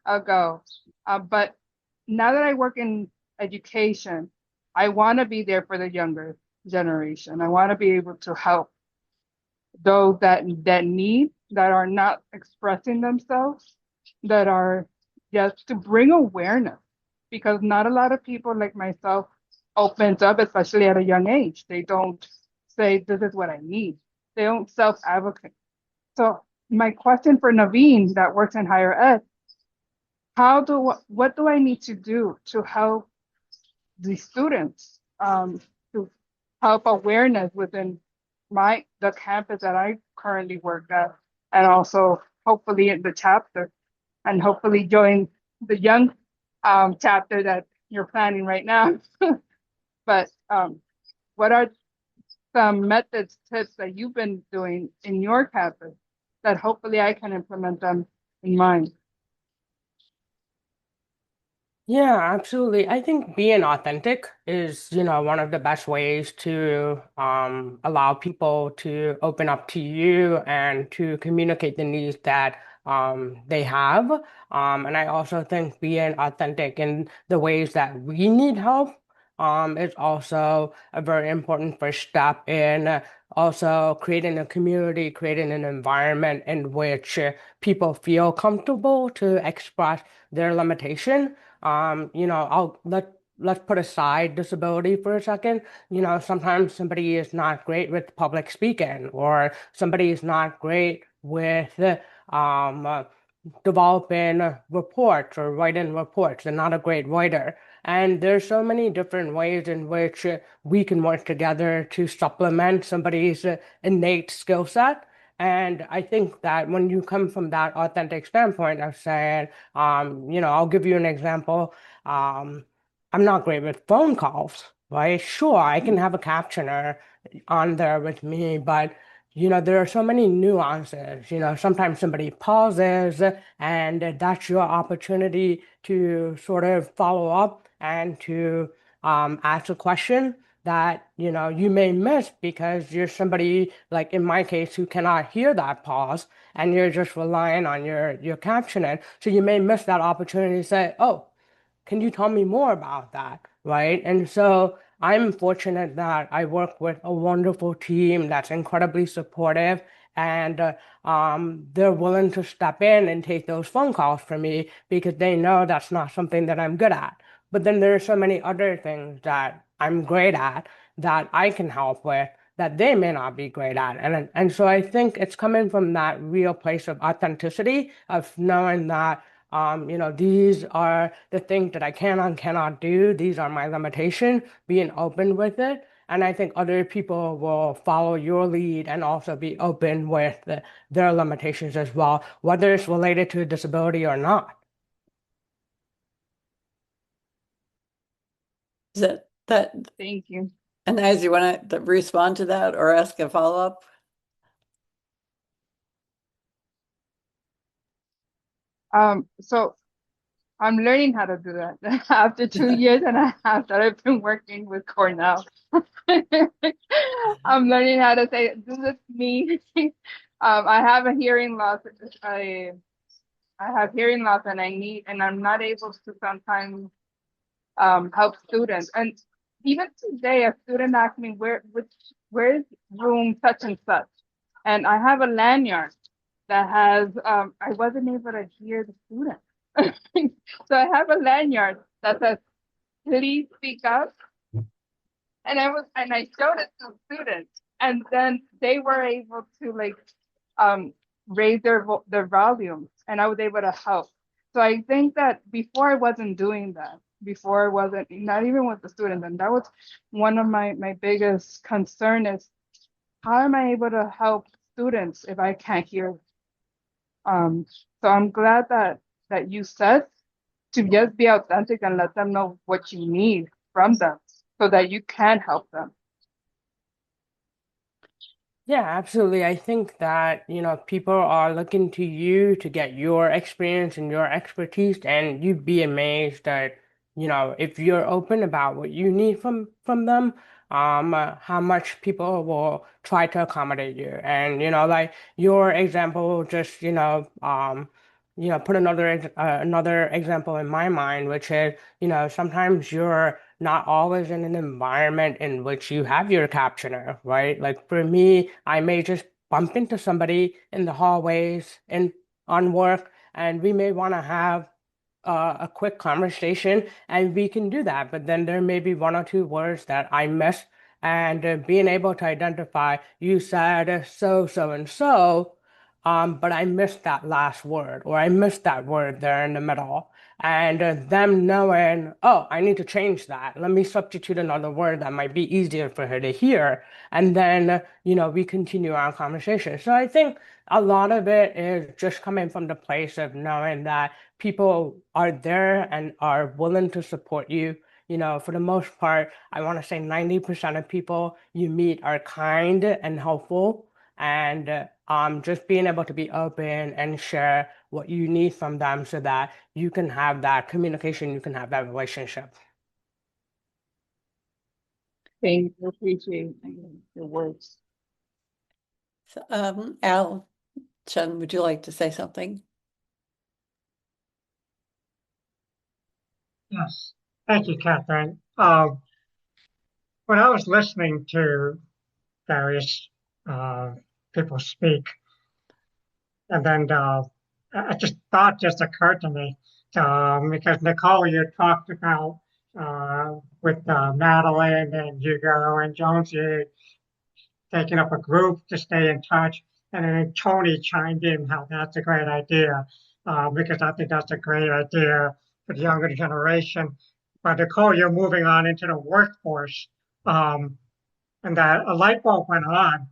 ago. But now that I work in education, I want to be there for the younger generation. I want to be able to help those that need, that are not expressing themselves, that are just to bring awareness, because not a lot of people like myself opens up, especially at a young age. They don't say, this is what I need. They don't self-advocate. So my question for Naveen that works in higher ed, what do I need to do to help the students, to help awareness within the campus that I currently work at, and also hopefully in the chapter, and hopefully join the young chapter that you're planning right now. But what are some methods, tips that you've been doing in your campus that hopefully I can implement them in mind. Yeah, absolutely. I think being authentic is, one of the best ways to allow people to open up to you and to communicate the needs that they have. And I also think being authentic in the ways that we need help is also a very important first step in also creating a community, creating an environment in which people feel comfortable to express their limitation. Let's put aside disability for a second. Sometimes somebody is not great with public speaking, or somebody is not great with developing reports or writing reports. They're not a great writer. And there's so many different ways in which we can work together to supplement somebody's innate skill set. And I think that when you come from that authentic standpoint of saying, I'll give you an example. Um, I'm not great with phone calls, right? Sure, I can have a captioner on there with me, but there are so many nuances. Sometimes somebody pauses, and that's your opportunity to sort of follow up and to ask a question that you may miss because you're somebody, like in my case, who cannot hear that pause, and you're just relying on your captioning. So you may miss that opportunity to say, "Oh, can you tell me more about that?" Right? And so I'm fortunate that I work with a wonderful team that's incredibly supportive, and they're willing to step in and take those phone calls for me because they know that's not something that I'm good at. But then there are so many other things that I'm great at that I can help with that they may not be great at. And so I think it's coming from that real place of authenticity, of knowing that these are the things that I can and cannot do. These are my limitations, being open with it. And I think other people will follow your lead and also be open with their limitations as well, whether it's related to a disability or not. Is that, Thank you. and as you want to respond to that or ask a follow-up? So I'm learning how to do that after 2 years and a half that I've been working with Cornell. I'm learning how to say, "This is me." I have a hearing loss. I have hearing loss, and I'm not able to sometimes help students. And even today, a student asked me where's room such and such, and I have a lanyard that has I wasn't able to hear the student. So I have a lanyard that says, "Please speak up." And I showed it to students, and then they were able to um raise their volume, and I was able to help. So I think that before I wasn't doing that. Before I wasn't, not even with the students, and that was one of my biggest concern is how am I able to help students if I can't hear? So I'm glad that you said to just be authentic and let them know what you need from them so that you can help them. Yeah, absolutely. I think that, people are looking to you to get your experience and your expertise, and you'd be amazed that, if you're open about what you need from them, how much people will try to accommodate you. And, like your example, just, put another example in my mind, which is, sometimes you're not always in an environment in which you have your captioner, right? Like for me, I may just bump into somebody in the hallways and on work, and we may want to have a quick conversation, and we can do that. But then there may be one or two words that I miss, and being able to identify, you said so and so, but I missed that last word, or I missed that word there in the middle. And them knowing, oh, I need to change that. Let me substitute another word that might be easier for her to hear. And then, we continue our conversation. So I think a lot of it is just coming from the place of knowing that people are there and are willing to support you. For the most part, I want to say 90% of people you meet are kind and helpful. And just being able to be open and share what you need from them so that you can have that communication, you can have that relationship. Thank you. Appreciate your words. So, Al, Chen, would you like to say something? Yes, thank you, Catherine. When I was listening to various people speak, and then just thought just occurred to me because Nicole, you talked about with Madelyn and Hugo and Jonesy taking up a group to stay in touch, and then Tony chimed in how that's a great idea because I think that's a great idea for the younger generation. But Nicole, you're moving on into the workforce, and that a light bulb went on,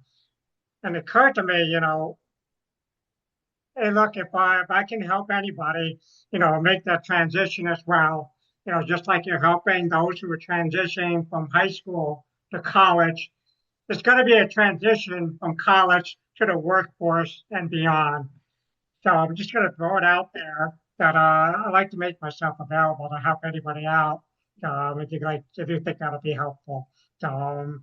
and it occurred to me, hey, look, if I can help anybody, make that transition as well, just like you're helping those who are transitioning from high school to college, there's going to be a transition from college to the workforce and beyond. So I'm just going to throw it out there that I like to make myself available to help anybody out if you think that'll be helpful. So,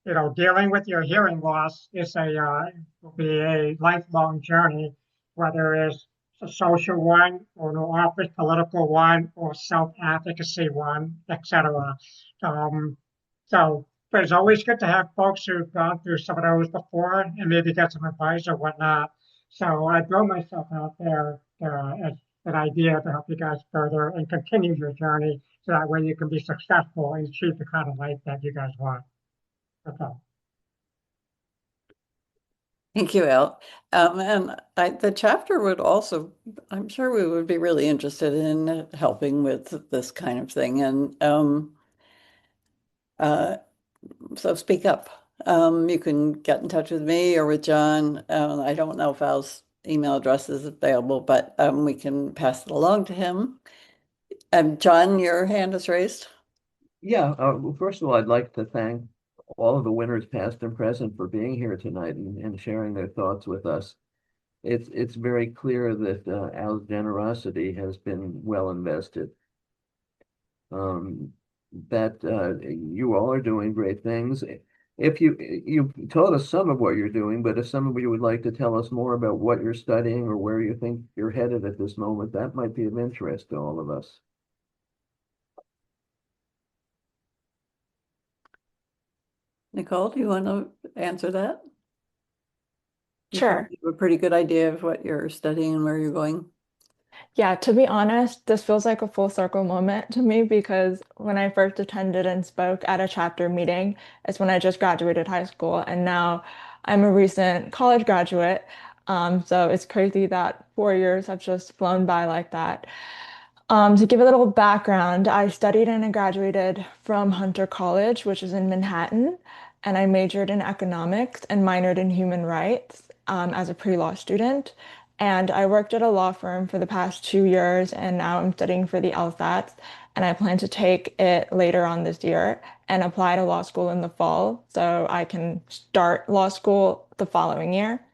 dealing with your hearing loss will be a lifelong journey, whether it's a social one or an office political one or self-advocacy one, etc. So but it's always good to have folks who've gone through some of those before and maybe get some advice or whatnot. So I throw myself out there as an idea to help you guys further and continue your journey so that way you can be successful and achieve the kind of life that you guys want. That's all. Thank you, Al. The chapter would also, I'm sure we would be really interested in helping with this kind of thing. And so speak up. You can get in touch with me or with John. I don't know if Al's email address is available, but we can pass it along to him. John, your hand is raised. Yeah, well, first of all, I'd like to thank all of the winners, past and present, for being here tonight and sharing their thoughts with us. It's very clear that Al's generosity has been well invested. That you all are doing great things. If you told us some of what you're doing, but if some of you would like to tell us more about what you're studying or where you think you're headed at this moment, that might be of interest to all of us. Nicole, do you want to answer that? Sure. You have a pretty good idea of what you're studying and where you're going. Yeah, to be honest, this feels like a full circle moment to me because when I first attended and spoke at a chapter meeting, it's when I just graduated high school, and now I'm a recent college graduate. So it's crazy that 4 years have just flown by like that. To give a little background, I studied and I graduated from Hunter College, which is in Manhattan, and I majored in economics and minored in human rights as a pre-law student. And I worked at a law firm for the past 2 years, and now I'm studying for the LSATs, and I plan to take it later on this year and apply to law school in the fall so I can start law school the following year.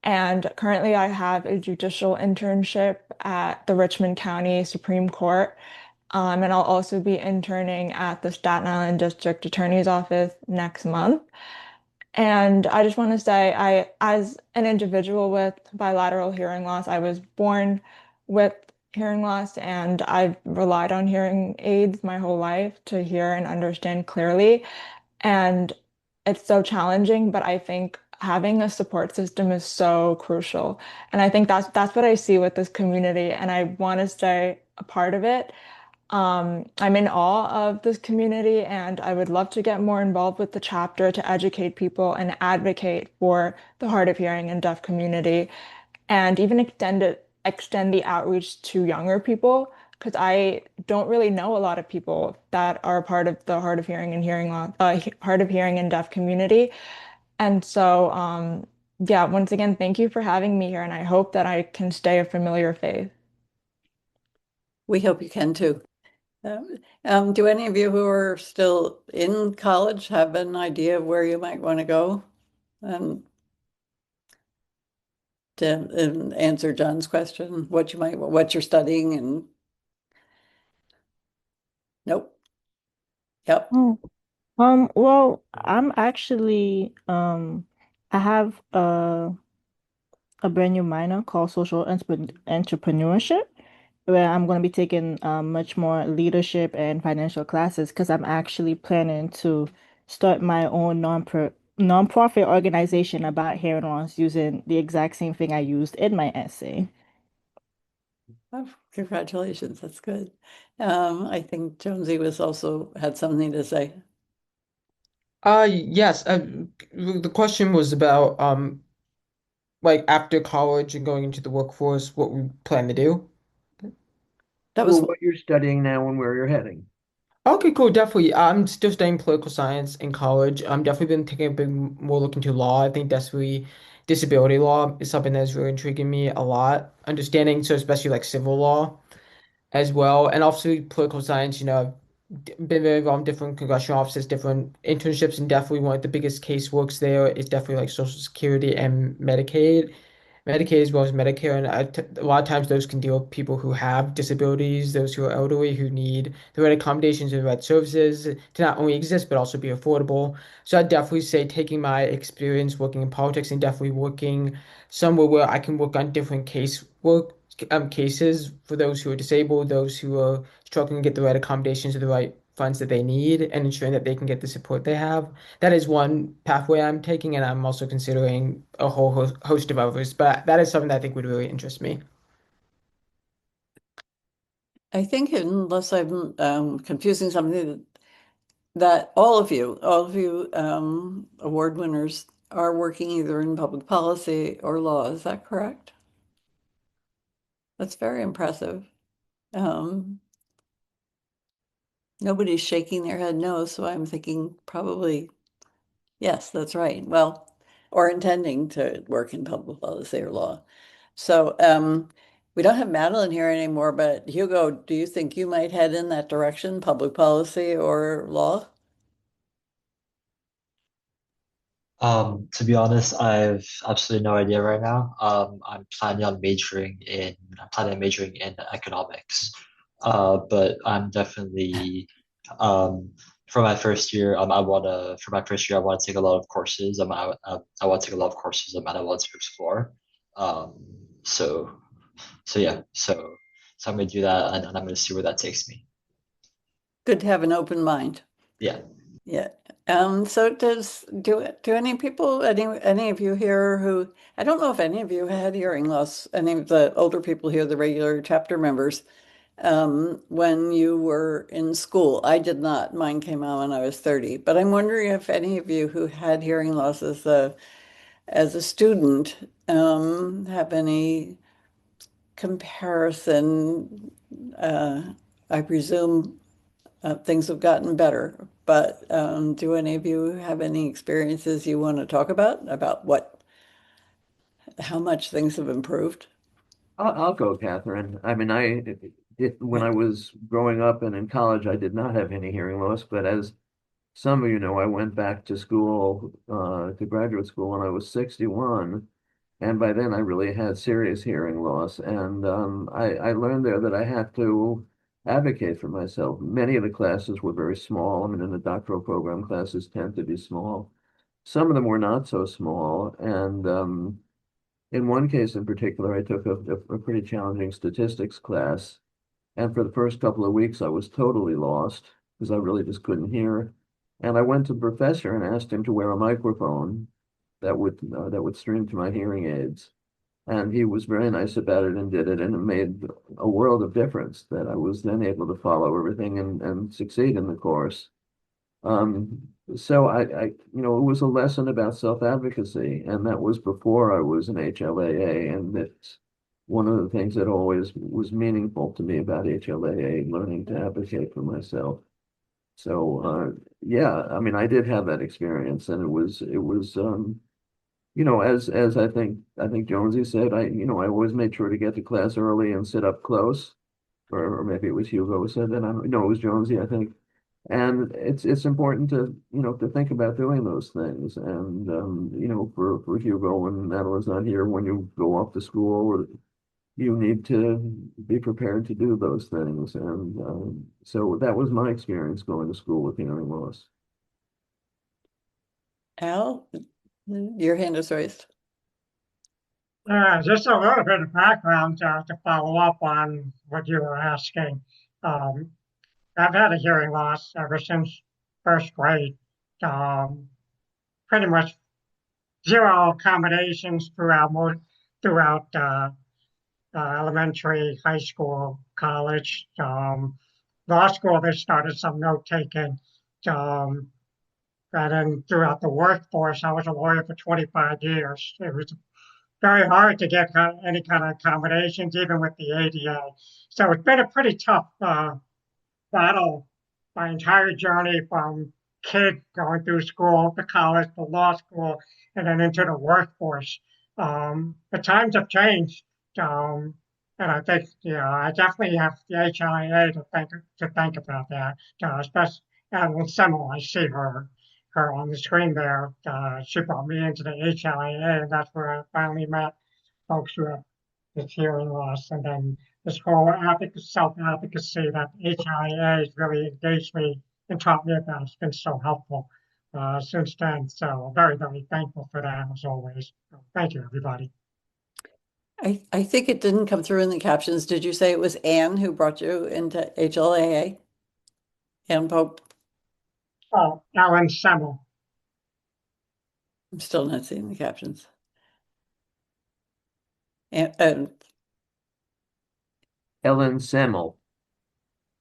And currently, I have a judicial internship at the Richmond County Supreme Court. And I'll also be interning at the Staten Island District Attorney's Office next month. And I just want to say, as an individual with bilateral hearing loss, I was born with hearing loss, and I've relied on hearing aids my whole life to hear and understand clearly. And it's so challenging, but I think having a support system is so crucial. And I think that's what I see with this community, and I want to stay a part of it. I'm in awe of this community, and I would love to get more involved with the chapter to educate people and advocate for the hard of hearing and deaf community, and even extend the outreach to younger people, because I don't really know a lot of people that are part of the hard of hearing and hard of hearing and deaf community. And so, yeah, once again, thank you for having me here, and I hope that I can stay a familiar face. We hope you can too. Do any of you who are still in college have an idea of where you might want to go? to answer John's question, what you're studying and nope. Yep. Oh, well, I'm actually, I have a brand new minor called entrepreneurship, where I'm going to be taking much more leadership and financial classes because I'm actually planning to start my own nonprofit organization about hearing loss using the exact same thing I used in my essay. Oh, congratulations. That's good. I think Jonesy was also had something to say. Yes. The question was about like after college and going into the workforce, what we plan to do. That was Well, what you're studying now and where you're heading. Okay, cool. Definitely. I'm still studying political science in college. I'm definitely been taking a big more look into law. I think definitely disability law is something that's really intriguing me a lot. Understanding, so especially like civil law as well, and obviously political science. Been very involved in different congressional offices, different internships, and definitely one of the biggest caseworks there is definitely like Social Security and Medicaid. Medicaid as well as Medicare, and a lot of times those can deal with people who have disabilities, those who are elderly, who need the right accommodations and the right services to not only exist but also be affordable. So I'd definitely say taking my experience working in politics and definitely working somewhere where I can work on different cases for those who are disabled, those who are struggling to get the right accommodations or the right funds that they need, and ensuring that they can get the support they have. That is one pathway I'm taking, and I'm also considering a whole host of others. But that is something that I think would really interest me. I think unless I'm confusing something that all of you award winners are working either in public policy or law. Is that correct? That's very impressive. Um, Nobody's shaking their head no, so I'm thinking probably yes, that's right. Well, or intending to work in public policy or law. So we don't have Madelyn here anymore, but Hugo, do you think you might head in that direction, public policy or law? To be honest, I've absolutely no idea right now. I'm planning on majoring in economics. But I'm definitely um for my first year, I want to take a lot of courses. I want to take a lot of courses and I want to explore. Um, so yeah, so I'm gonna do that and I'm gonna see where that takes me. Good to have an open mind. Yeah. Yeah. So do any people, any of you here who, I don't know if any of you had hearing loss, any of the older people here, the regular chapter members, when you were in school. I did not. Mine came out when I was 30, but I'm wondering if any of you who had hearing loss as a student, have any comparison. I presume things have gotten better, but do any of you have any experiences you want to talk about how much things have improved? I'll go, Catherine. I mean, when Yeah. I was growing up and in college, I did not have any hearing loss, but as some of you know, I went back to school, to graduate school when I was 61. And by then I really had serious hearing loss. And I learned there that I had to advocate for myself. Many of the classes were very small. I mean, in the doctoral program, classes tend to be small. Some of them were not so small. And in one case in particular, I took a pretty challenging statistics class. And for the first couple of weeks, I was totally lost because I really just couldn't hear. And I went to the professor and asked him to wear a microphone that would stream to my hearing aids. And he was very nice about it and did it, and it made a world of difference that I was then able to follow everything and succeed in the course. So it was a lesson about self-advocacy, and that was before I was an HLAA, and it's one of the things that always was meaningful to me about HLAA, learning to advocate for myself. So yeah, I mean, I did have that experience, and as I think Jonesy said, I always made sure to get to class early and sit up close, or maybe it was Hugo who said that. I don't know, it was Jonesy, I think. And it's important to, to think about doing those things. And, for Hugo and Madelyn's not here, when you go off to school, you need to be prepared to do those things. And so that was my experience going to school with hearing loss. Al, your hand is raised. Just a little bit of background to follow up on what you were asking. Um, I've had a hearing loss ever since first grade. Pretty much zero accommodations throughout elementary, high school, college, law school. They started some note taking. Um, and then throughout the workforce, I was a lawyer for 25 years. It was very hard to get any kind of accommodations, even with the ADA. So it's been a pretty tough battle my entire journey from kid going through school to college to law school and then into the workforce. The times have changed. And I think, I definitely have the HLAA to think about that, especially with Semmel. I see her on the screen there. She brought me into the HLAA, and that's where I finally met folks who have this hearing loss. And then this whole self-advocacy that HLAA has really engaged me and taught me about. It's been so helpful since then. So very, very thankful for that as always. Thank you, everybody. I think it didn't come through in the captions. Did you say it was Anne who brought you into HLAA? Anne Pope? Oh, Alan Semmel. I'm still not seeing the captions. And Ellen Semmel.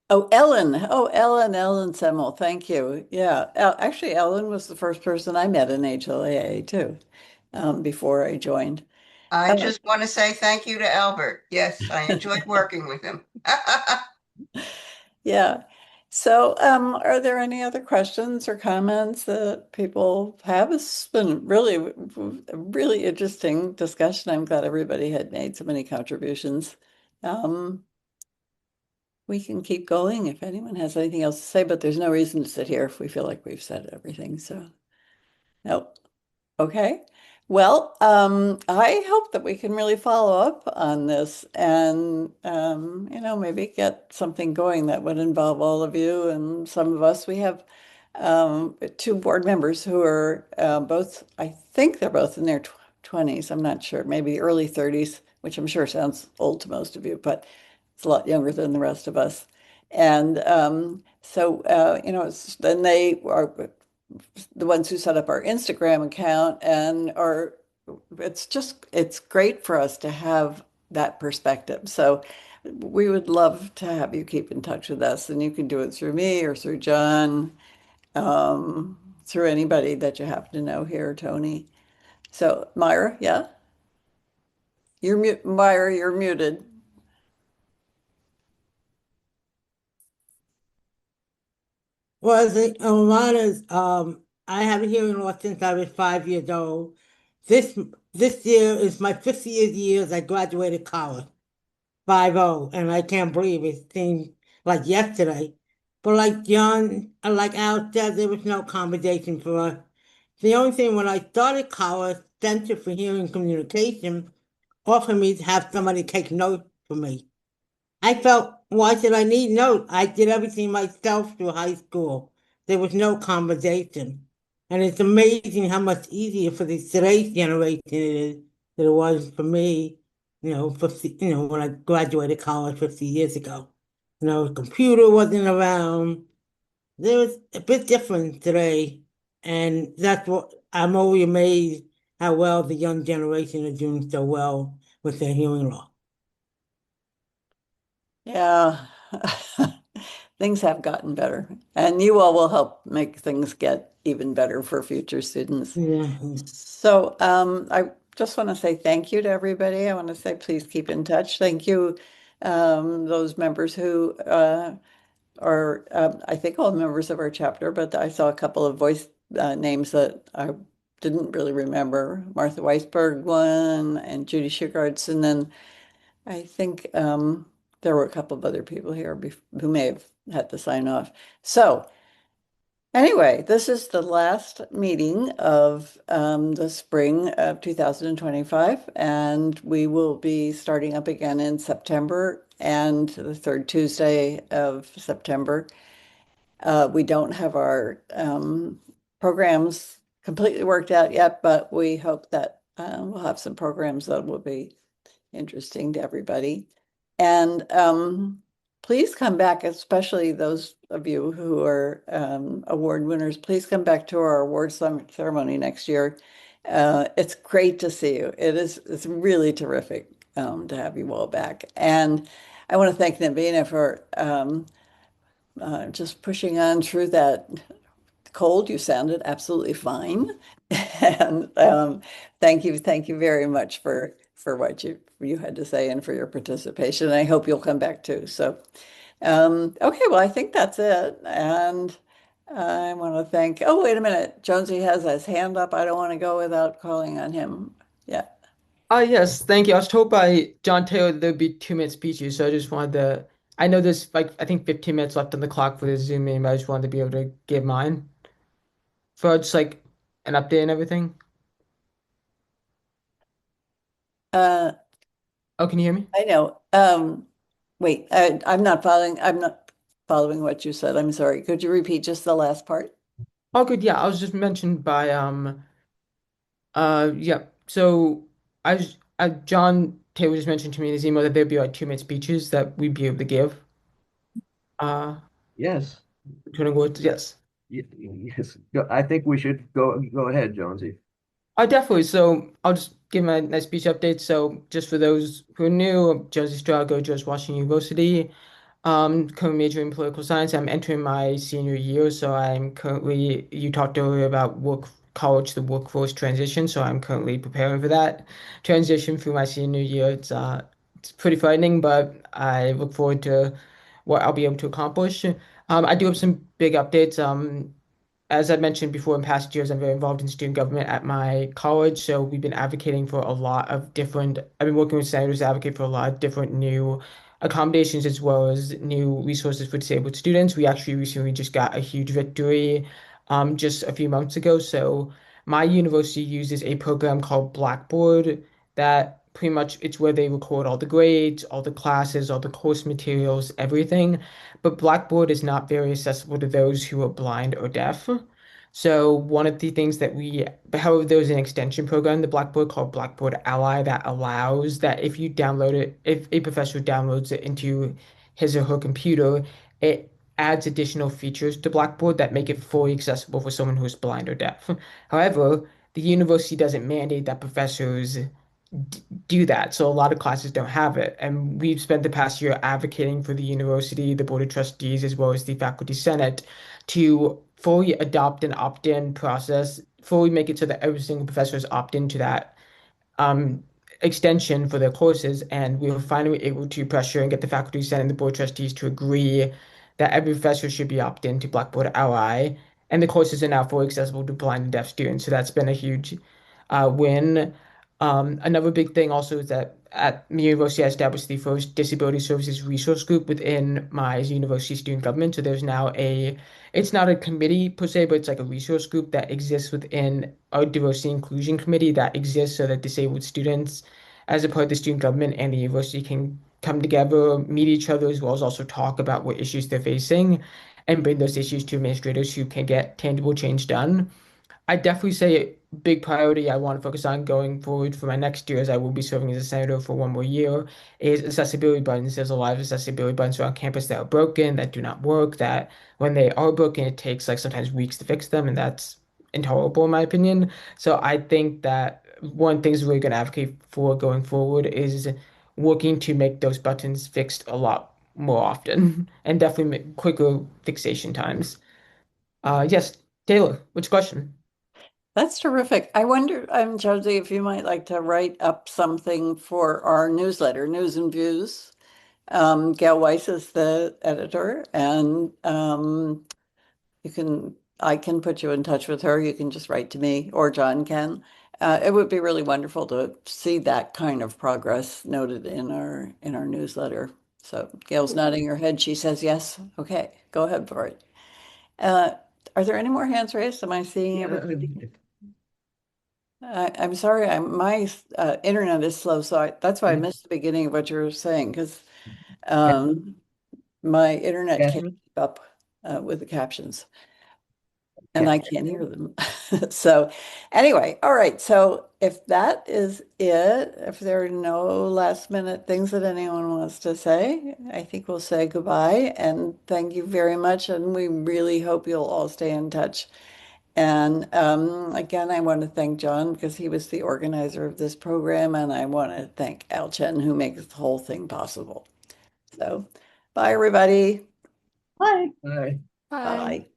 oh, Ellen. Oh, Ellen Semmel. Thank you. Yeah. Actually, Ellen was the first person I met in HLAA too, before I joined. I just want to say thank you to Albert. Yes, I enjoyed working with him. Yeah. So, are there any other questions or comments that people have? It's been really, a really interesting discussion. I'm glad everybody had made so many contributions. We can keep going if anyone has anything else to say, but there's no reason to sit here if we feel like we've said everything. So, nope. Okay. Well, I hope that we can really follow up on this and, maybe get something going that would involve all of you and some of us. We have two board members who are both, I think they're both in their 20s. I'm not sure, maybe early 30s, which I'm sure sounds old to most of you, but it's a lot younger than the rest of us. And then they are the ones who set up our Instagram account and it's great for us to have that perspective. So we would love to have you keep in touch with us, and you can do it through me or through John, through anybody that you happen to know here, Tony. So Myra, yeah? Myra, you're muted. Well, a lot is I have a hearing loss since I was 5 years old. This year is my 50th year as I graduated college. 50, and I can't believe it seems like yesterday. But like John, like Al said, there was no accommodation for us. The only thing when I started college, Center for Hearing Communication offered me to have somebody take notes for me. I felt, why should I need notes? I did everything myself through high school. There was no conversation. And it's amazing how much easier for the today's generation it is than it was for me, 50, when I graduated college 50 years ago. The computer wasn't around. There was a bit different today. And that's what I'm always amazed how well the young generation are doing so well with their hearing loss. Yeah, things have gotten better, and you all will help make things get even better for future students. Yeah. So I just want to say thank you to everybody. I want to say please keep in touch. Thank you, those members who are, I think, all members of our chapter, but I saw a couple of voice names that I didn't really remember. Martha Weisberg one, and Judy Sugarts, and then I think there were a couple of other people here who may have had to sign off. So Anyway, this is the last meeting of the spring of 2025, and we will be starting up again in September and the third Tuesday of September. We don't have our programs completely worked out yet, but we hope that we'll have some programs that will be interesting to everybody. And please come back, especially those of you who are award winners. Please come back to our award ceremony next year. It's great to see you. It's really terrific to have you all back. And I want to thank Navena for just pushing on through that cold. You sounded absolutely fine. And thank you very much for what you had to say and for your participation. I hope you'll come back too. So, okay, well, I think that's it. And I want to thank, oh, wait a minute. Jonesy has his hand up. I don't want to go without calling on him. Yeah. Yes, thank you. I was told by John Taylor that there'd be 2 minute speeches, so I just wanted to. I know there's like I think 15 minutes left on the clock for the Zoom meeting, but I just wanted to be able to give mine for just like an update and everything. Uh, Oh, can you hear me? I know. Wait, I'm not following what you said. I'm sorry. Could you repeat just the last part? Oh, good. Yeah, I was just mentioned by yeah. So John Taylor just mentioned to me in his email that there'd be like 2 minute speeches that we'd be able to give. Uh, Yes. Twenty words. Yes. Yes. I think we should go ahead, Jonesy. Definitely. So I'll just give my nice speech update. So just for those who are new, I'm Jonesy Strell, go George Washington University. Currently majoring in political science. I'm entering my senior year, so I'm currently, you talked earlier about college, the workforce transition, so I'm currently preparing for that transition through my senior year. It's pretty frightening, but I look forward to what I'll be able to accomplish. I do have some big updates. As I mentioned before, in past years, I'm very involved in student government at my college. So we've been advocating for a lot of different, I've been working with senators to advocate for a lot of different new accommodations as well as new resources for disabled students. We actually recently just got a huge victory just a few months ago. So my university uses a program called Blackboard that pretty much it's where they record all the grades, all the classes, all the course materials, everything. But Blackboard is not very accessible to those who are blind or deaf. So one of the things that however, there's an extension program, the Blackboard called Blackboard Ally that allows that if you download it, if a professor downloads it into his or her computer, it adds additional features to Blackboard that make it fully accessible for someone who's blind or deaf. However, the university doesn't mandate that professors do that. So a lot of classes don't have it. And we've spent the past year advocating for the university, the board of trustees, as well as the faculty senate to fully adopt an opt-in process, fully make it so that every single professor is opt into that um, extension for their courses. And we were finally able to pressure and get the faculty senate and the board of trustees to agree that every professor should be opt-in to Blackboard Ally. And the courses are now fully accessible to blind and deaf students. So that's been a huge win. Another big thing also is that at my university, I established the first disability services resource group within my university student government. So there's now it's not a committee per se, but it's like a resource group that exists within a diversity inclusion committee that exists so that disabled students, as a part of the student government and the university, can come together, meet each other, as well as also talk about what issues they're facing and bring those issues to administrators who can get tangible change done. I definitely say a big priority I want to focus on going forward for my next year, as I will be serving as a senator for one more year, is accessibility buttons. There's a lot of accessibility buttons around campus that are broken, that do not work, that when they are broken, it takes like sometimes weeks to fix them, and that's intolerable in my opinion. So I think that one thing is really going to advocate for going forward is working to make those buttons fixed a lot more often and definitely make quicker fixation times. Yes, Taylor, which question? That's terrific. I wonder, Josie, if you might like to write up something for our newsletter, News and Views. Gail Weiss is the editor, and I can put you in touch with her. You can just write to me, or John can. It would be really wonderful to see that kind of progress noted in our newsletter. So Gail's nodding her head. She says yes. Okay, go ahead for it. Uh, Are there any more hands raised? Am I seeing everybody? I'm sorry, my internet is slow, so that's why I missed the beginning of what you were saying, because my internet can't Catherine? keep up with the captions. And I can't hear them. So anyway, all right. So if that is it, if there are no last minute things that anyone wants to say, I think we'll say goodbye and thank you very much. And we really hope you'll all stay in touch. And again, I want to thank John because he was the organizer of this program. And I want to thank Chen who makes the whole thing possible. So bye, everybody. Bye. Bye. Bye. Bye.